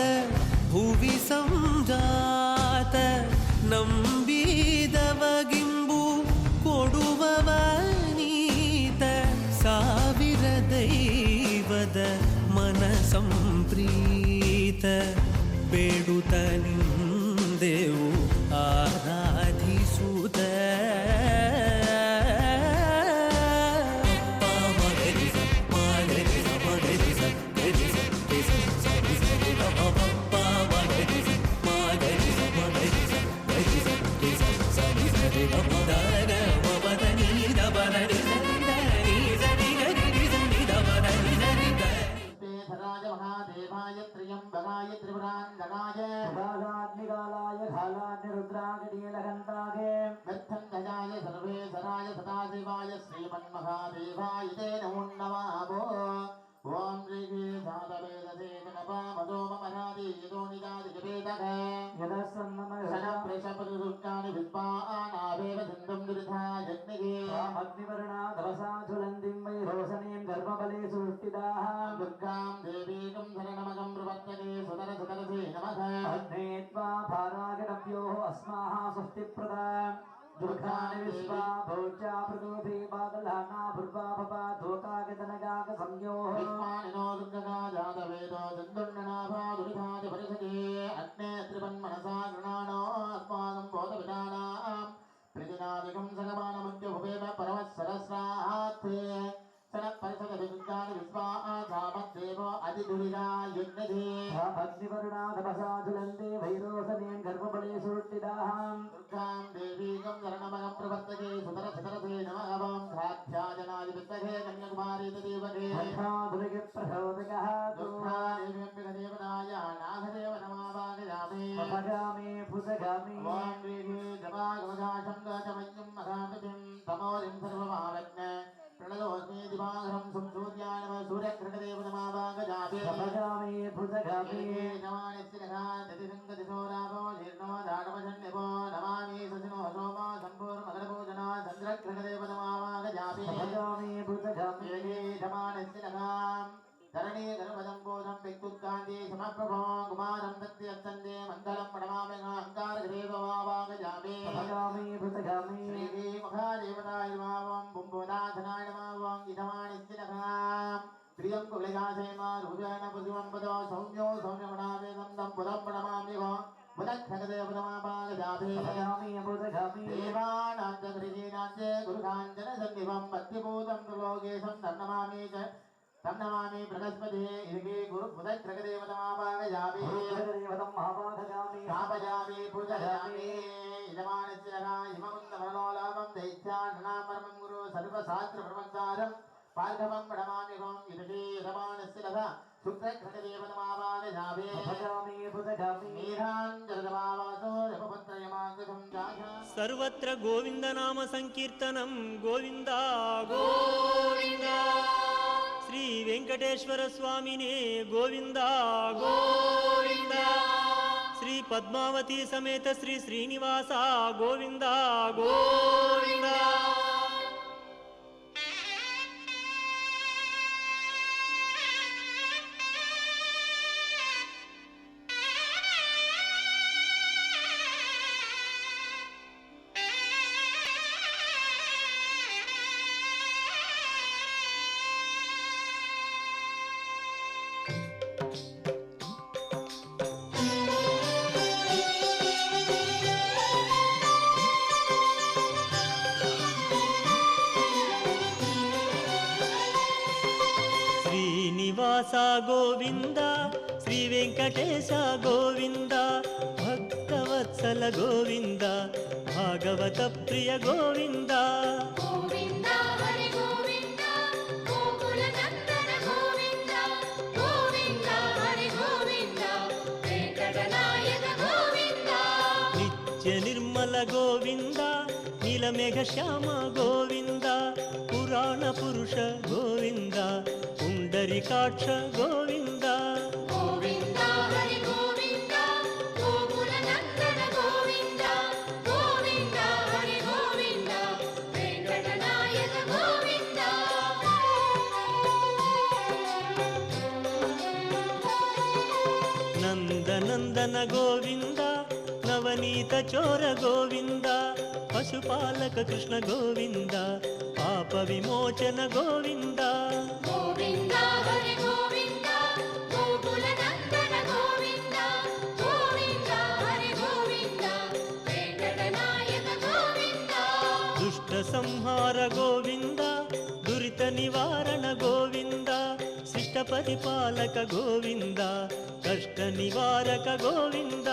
भुवि संजात नंबिदवगिंबु कोडुववनीत ಸಾವಿರ ದೈವದ ಮನ ಸಂಪ್ರೀತ ಬೇಡುತ್ತ ನಿಂದೆವು ಆರಾಧಿಸುತ್ತ त्र्यंबकाय त्रिपुरांतकाय सुभागाग्निकालाय घालाग्निरुद्राग्निलघंटागे गच्छन्दजाय सर्वेश्वराय सदाशिवाय श्रीमन्महादेवाय ते नमो नमः। ओम श्री साधवेदसे गणपामदोममरादि यतो निदादिजपेदः शनप्रेषपदुर्गानि विद्वानावेव सिन्धुं दुरिधा यज्ञिः अग्निवर्णाधवसाधुलन्दिं वै रोशनीं गर्भबले सुष्टिदाः दुर्गां देवीकं शरणमगं प्रवर्तते सुतरसुतरसे नमः। अग्नेत्वा भारागणव्योः अस्माः स्वस्तिप्रदा दुर्गानि विश्वा भोज्या प्रदोभे बादलाना भुर्वा भवा धोकागतनगाक संयोः विश्वानिनो दुर्गगा जातवेदो चन्दुर्णनाभा दुरिधाति परिषदे अग्ने त्रिपन्मनसा गृणानो अस्माकं बोधविदानां प्रतिनादिकं सगमानमुद्य भुवेम परमस्सरस्रात् शनपरिषदभिगुञ्जानि विश्वा आधामद्देवो अधिदुरिदा युग्नधे अग्निवर्णाधवसाधुलन्ते भैरोसनेन गर्भबले सुष्टिदाहां दुर्गां देवीकं शरणमगं प्रवर्तते सुतरसुतरसे नमः। ध्याजनाय विद्महे कन्याकुमारी तदेवगे प्रचोदकः दुर्गादेव्यं भजामि भुजगामि ओम ह्रीं जवागमघाशं गजमय्यं मघामतिं तमोरिं सर्वमावज्ञ प्रणतोऽस्मि दिवाकरं सूर्याय नमः सूर्यग्रहदेवतमावागजाभि भजामि भुजगामि नमानिस्तिनघा दतिसङ्गतिसोराभो जीर्णो दानवजन्यभो नमामि सचिनो सोमो सम्पूर्णमगरपूजना चन्द्रग्रहदेवतमावागजाभि भजामि भुजगामि नमानिस्तिनघा धरणी गणपदं बोधं विद्युत्कान्ति समप्रभो कुमारं दत्त्यच्छन्दे मङ्गलं प्रणमामि अङ्गारगदेवतमावागजामि भजामि भुजगामि श्री महादेवताय नमः बुम्बोनाथनाय नमः इदमानिस्तिनघां प्रियं कुलिकासेमा रूपेण पुष्पं पदो सौम्यो सौम्यमणावेदं तं पुरं प्रणमाम्यहो पुनःखगदेवतमावागजामि भजामि भुजगामि देवानाञ्चकृतीनाञ्चे गुरुकाञ्चनसन्निभं पत्यभूतं त्रिलोकेशं तन्नमामि च तन्नमामि बृहस्पतिः इति गुरु पुनःखगदेवतमावागजामि भुजगदेवतं महाभागजामि स्थापयामि पूजयामि इदमानस्यः इममुन्दमनोलाभं दैत्यान्नामरमं गुरु सर्वशास्त्रप्रवक्तारं पार्गवं प्रणमाम्यहं इति इदमानस्यः शुक्रग्रहदेवतमावागजामि भजामि भुजगामि नीराञ्जलमावासो रघुपुत्रयमाङ्गं जाता सर्वत्र गोविंद नाम संकीर्तनं गोविंद गोविंद श्री वेंकटेश्वर स्वामिने गोविंद गोविंद श्री पद्मावती समेत श्री श्रीनिवास गोविंद गोविंद శ్రీనివాస గోవింద శ్రీ వెంకటేశ గోవింద భక్తవత్సల గోవింద భాగవత ప్రియ గోవింద గోవింద హరి గోవింద గోకుల నందన గోవింద గోవింద హరి గోవింద వెంకటనాయక గోవింద నిత్య నిర్మల గోవింద నీలమేఘ శ్యామ గోవింద పురాణ పురుష గోవింద పుండరీకాక్ష గోవింద గోవింద హరి గోవింద గోకుల నందన గోవింద గోవింద హరి గోవింద వెంకటనాయక గోవింద నందనందన గోవింద నవనీత చోర గోవింద పశుపాలక కృష్ణ గోవింద పాప విమోచన గోవింద గోవింద హరి గోవింద గోకుల నందన గోవింద గోవింద హరి గోవింద వెంకటనాయక గోవింద దుష్ట సంహార గోవింద దురిత నివారణ గోవింద శిష్ట పరిపాలక గోవింద కష్ట నివారక గోవింద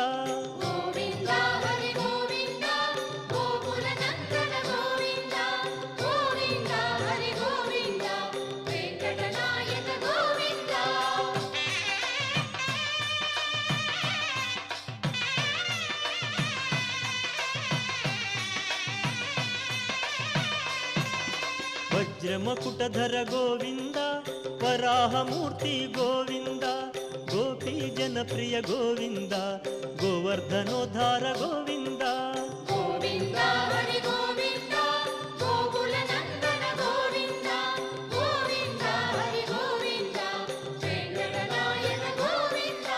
గోవింద హరి గోవింద గోకుల నందన గోవింద గోవింద హరి గోవింద వెంకటనాయక గోవింద వజ్రమకుటధర గోవింద వరాహమూర్తి గోవింద గోపీ జనప్రియ గోవింద గోవర్ధనోద్ధార గోవింద గోవింద హరి గోవింద గోకుల నందన గోవింద గోవింద హరి గోవింద వెంకటనాయక గోవింద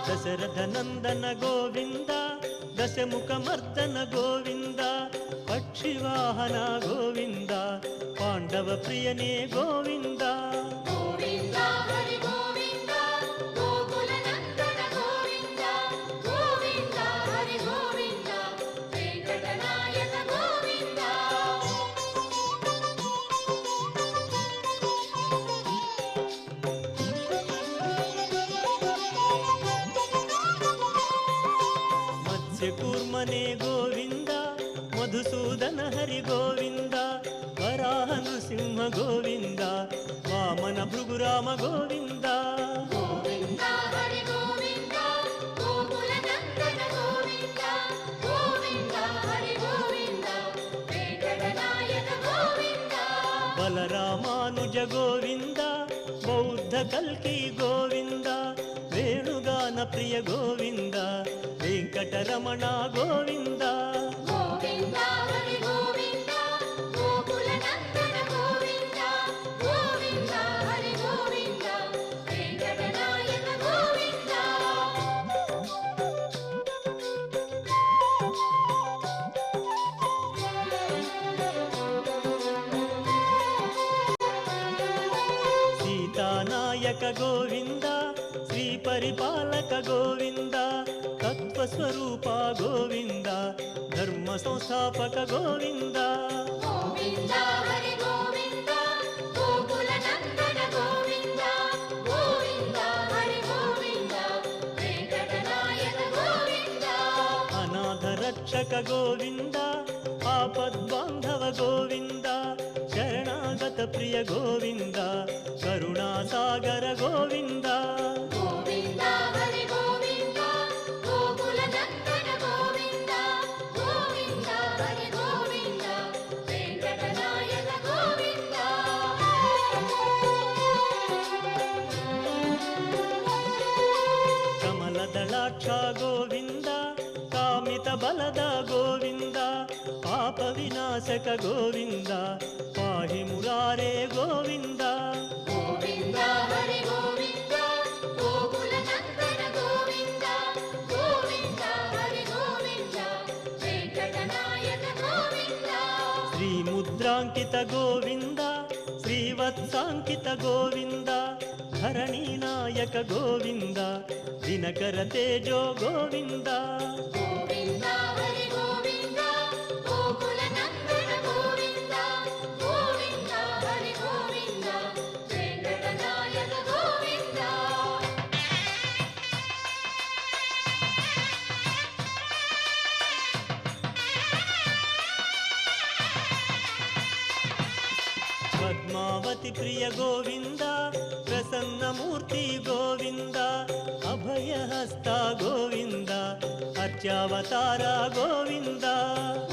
దశరథ నందన గోవింద దశముఖమర్దన గోవింద పక్షివాహన గోవింద పాండవ ప్రియనే గోవింద గోవింద హరి గోవింద గోకుల నందన గోవింద గోవింద హరి గోవింద వెంకటనాయక గోవింద మత్స్యకూర్మనే గోవింద మధుసూదన హరి గోవింద వరాహ నృసింహ గోవింద వామన భృగురామ గోవింద గోవింద హరి గోవింద గోకుల నందన గోవింద బలరామానుజ గోవింద బౌద్ధ కల్కి గోవింద వేణుగాన ప్రియ గోవింద వెంకటరమణ గోవింద గోవింద హరి గోవింద గోకుల నందన గోవింద గోవింద హరి గోవింద వెంకటనాయక గోవింద సీతానాయక గోవింద శ్రీ పరిపాలక గోవింద తత్వస్వరూప గోవింద ధర్మ సంస్థాపక గోవింద గోవింద హరి గోవింద గోకుల నందన గోవింద గోవింద హరి గోవింద వెంకటనాయక గోవింద అనాథ రక్షక గోవింద ఆపద్బాంధవ గోవింద శరణాగత ప్రియ గోవింద కరుణాసాగర గోవింద గోవింద హరి గోవింద గోకుల నందన గోవింద గోవింద హరి గోవింద వెంకటనాయక గోవింద కమలదళాక్ష గోవింద కామిత బలద గోవింద పాప వినాశక గోవింద పాహి మురారే గోవింద గోవింద హరి గోవింద గోకుల నందన గోవింద గోవింద హరి గోవింద వెంకటనాయక గోవింద శ్రీ ముద్రాంకిత గోవింద శ్రీవత్సాంకిత గోవింద ధరణీనాయక గోవింద దినకర తేజో గోవింద గోవింద హరి గోవింద గోకుల నందన గోవింద గోవింద హరి గోవింద వెంకటనాయక గోవింద పద్మావతి ప్రియ గోవింద ప్రసన్నమూర్తి గోవింద అభయహస్త గోవింద అర్చావతార గోవింద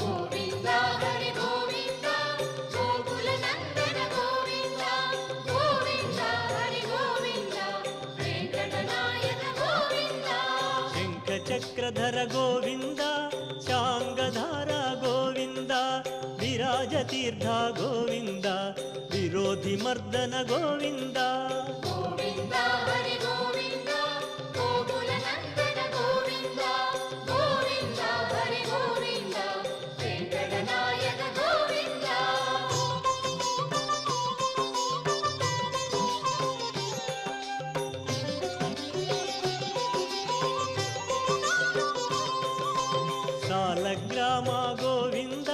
గోవింద హరి గోవింద గోకుల నందన గోవింద గోవింద హరి గోవింద వెంకటనాయక గోవింద శంఖ చక్రధర గోవింద శాంగధార గోవింద విరాజతీర్థ గోవింద విరోధి మర్దన గోవింద గోవింద హరి గోవింద గోకుల నందన గోవింద గోవింద హరి గోవింద వెంకటనాయక గోవింద సాలగ్రామ గోవింద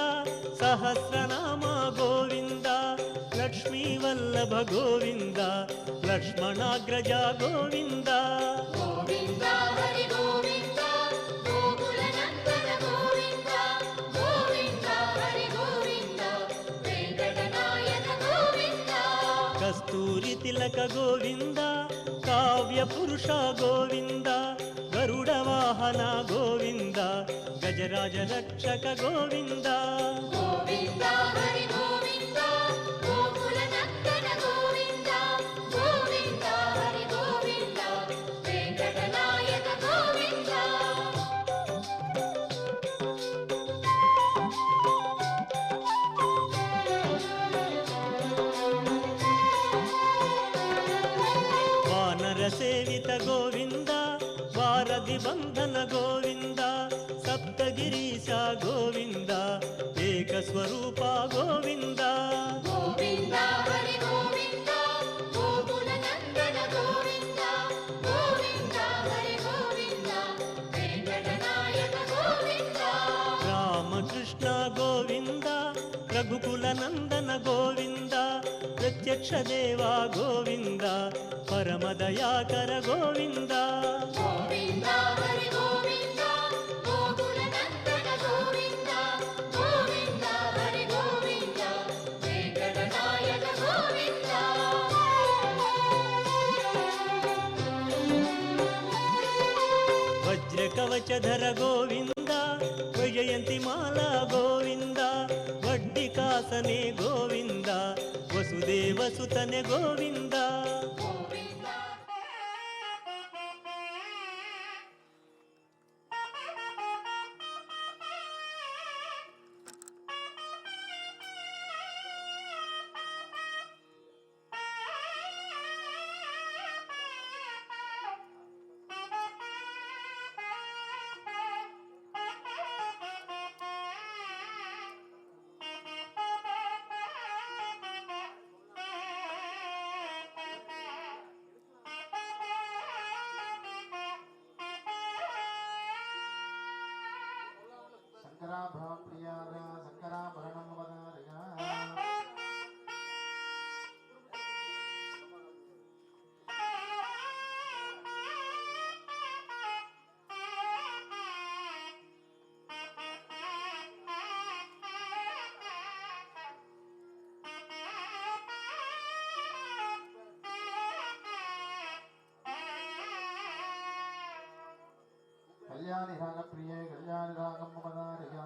సహస్రనామ గోవింద లక్ష్మీ వల్లభ గోవింద లక్ష్మణాగ్రజ గోవింద గోవింద హరి గోవింద గోకుల నందన గోవింద గోవింద హరి గోవింద వెంకటనాయక గోవింద కస్తూరి తిలక గోవింద కావ్య పురుష గోవింద గరుడ వాహన గోవింద గజరాజ రక్షక గోవింద గోవింద హరి గోవింద గోకుల నందన గోవింద గోవింద హరి గోవింద వెంకటనాయక గోవింద వానర సేవిత గోవింద వారధి బంధన గోవింద సప్తగిరీశ గోవింద ఏక స్వరూప గోవింద గోవింద హరి గోవింద గోకుల నందన గోవింద గోవింద హరి గోవింద వెంకటనాయక గోవింద రామకృష్ణ గోవింద రఘుకుల నందన గోవింద ప్రత్యక్ష దేవా గోవింద పరమదయాకర గోవింద గోవింద హరి గోవింద గోకుల నందన గోవింద గోవింద హరి గోవింద వెంకటనాయక గోవింద వజ్ర కవచధర గోవింద వైజయంతి మాల గోవింద వడ్డి కాసనే గోవింద వసుధ ಸುತನೆ ಗೋವಿಂದ शंकराभरण प्रियाद शंकराभरणं वदारया कल्याणी राग प्रिय कल्याणी रागम वदारया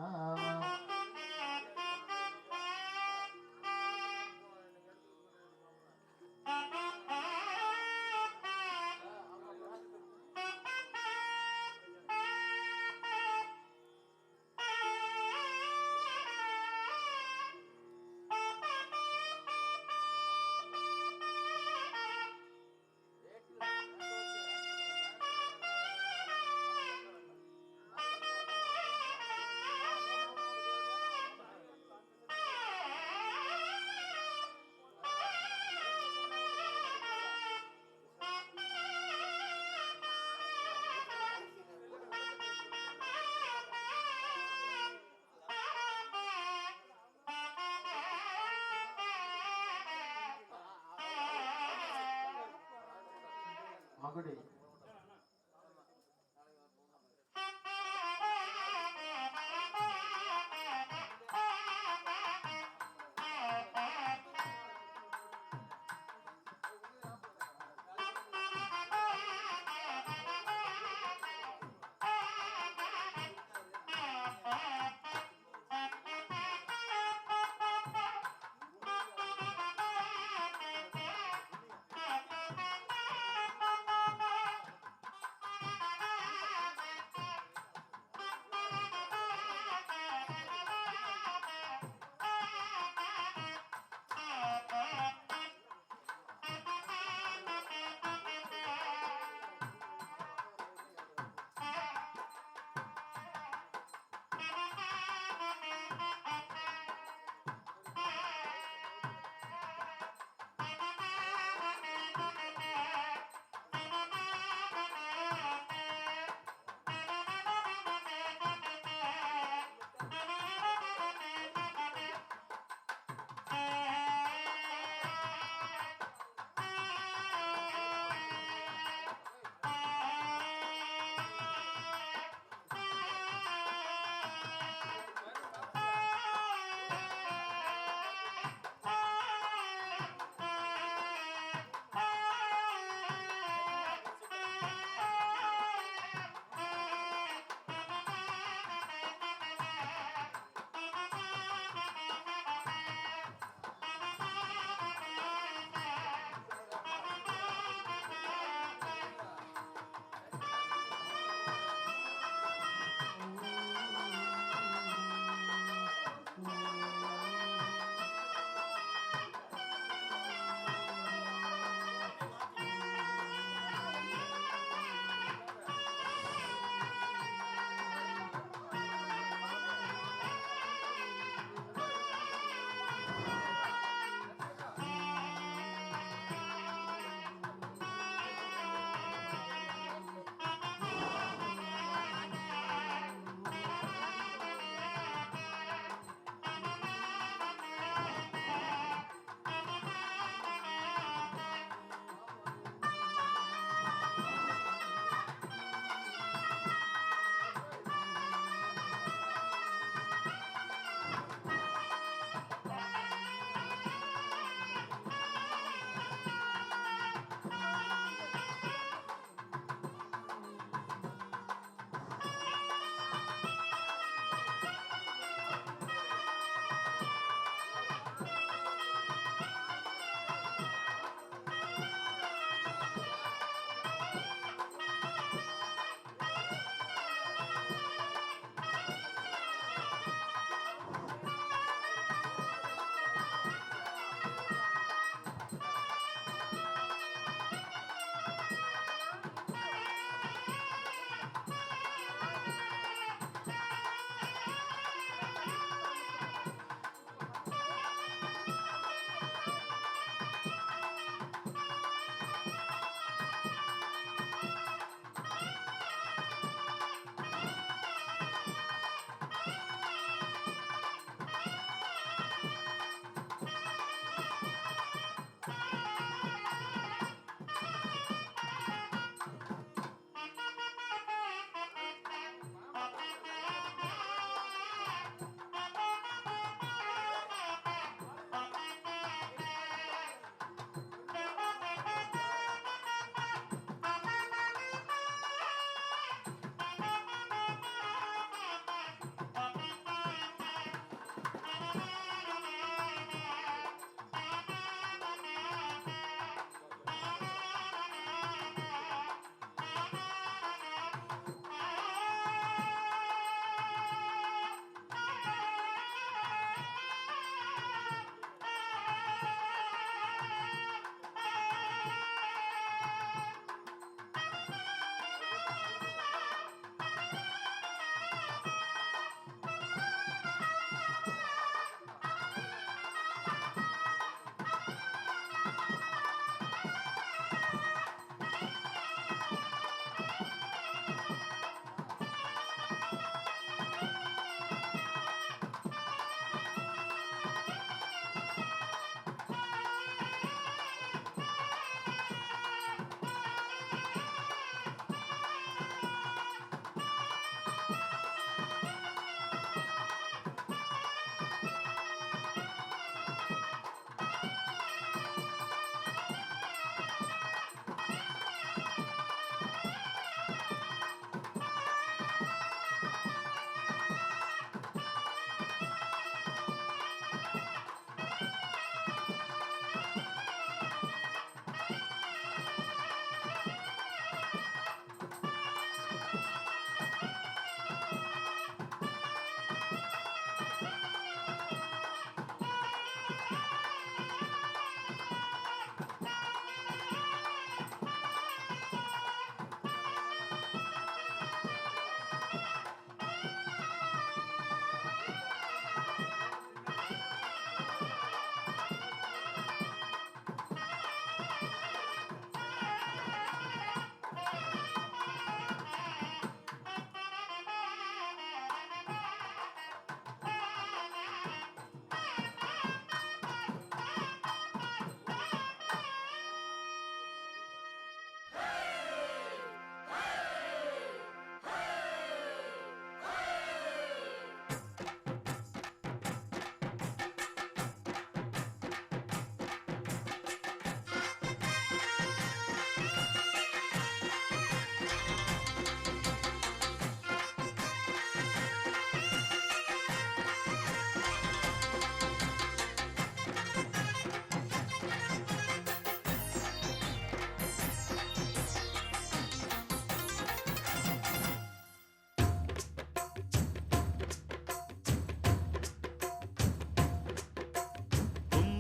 मगुड़ी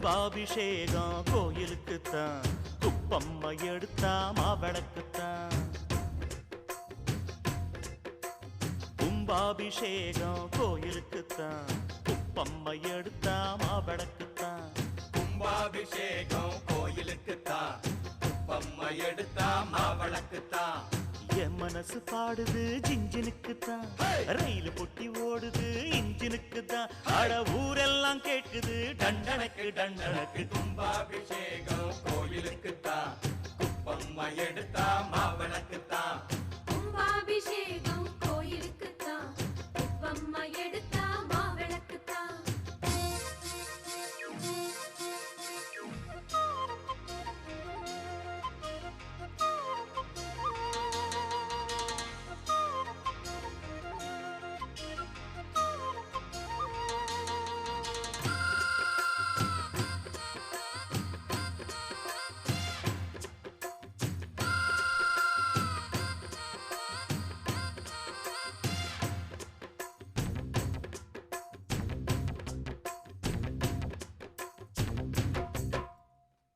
கும்பாபிஷேகம் கோயிலுக்குத்தான், குப்பம்மா எடுத்தா மாவிளக்குத்தான். கும்பாபிஷேகம் கோயிலுக்குத்தான், குப்பம்மா எடுத்தா மாவிளக்குத்தான். கும்பாபிஷேகம் கோயிலுக்குத்தான், குப்பம்மா எடுத்தா மாவிளக்குத்தான். என் மனசு பாடுது ஜிஞ்சினுக்குத்தான், ரயில் பொட்டி ஓடுது இன்ஜினுக்குத்தான். அட ஊரெல்லாம் கேட்குது டண்டனக்கு டண்டனக்கு. கும்பாபிஷேகம் கோயிலுக்குத்தான், குப்பம்மா எடுத்தா மாவிளக்குத்தான். கும்பாபிஷேகம் கோயிலுக்குத்தான், குப்பம்மா எடுத்தா மாவிளக்குத்தான்.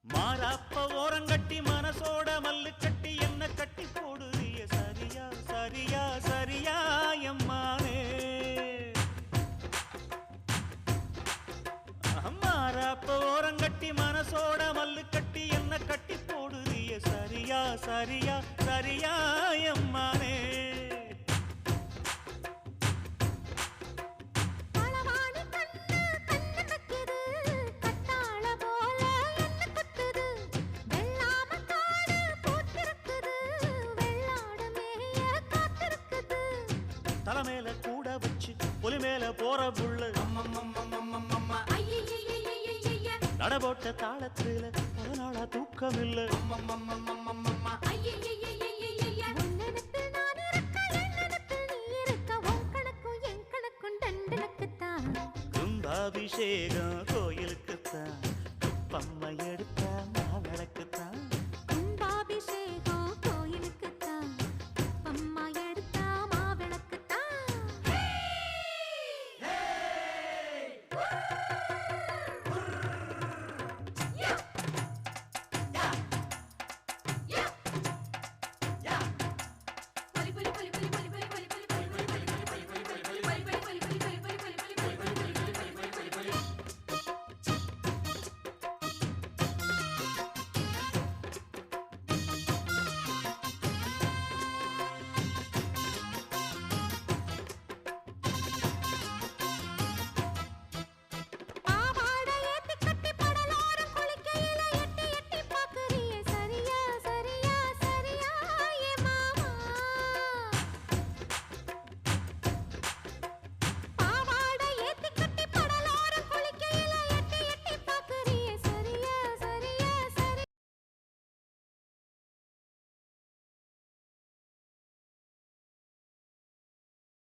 மாறாப்ப ஓரங்கட்டி மனசோட மல்லு கட்டி என்ன கட்டி போடுறிய சரியா சரியா சரியா எம்மானே. மாறாப்ப ஓரங்கட்டி மனசோட மல்லு கட்டி என்ன கட்டி போடுறிய சரியா சரியா சரியா எம்மானே. தலைமையில கூட வச்சு புலி மேல போற புள்ள நடபோட்ட தாளத்துல பல நாளா தூக்கம் இல்ல. கும்பாபிஷேகம் கோயிலுக்குத்தான்,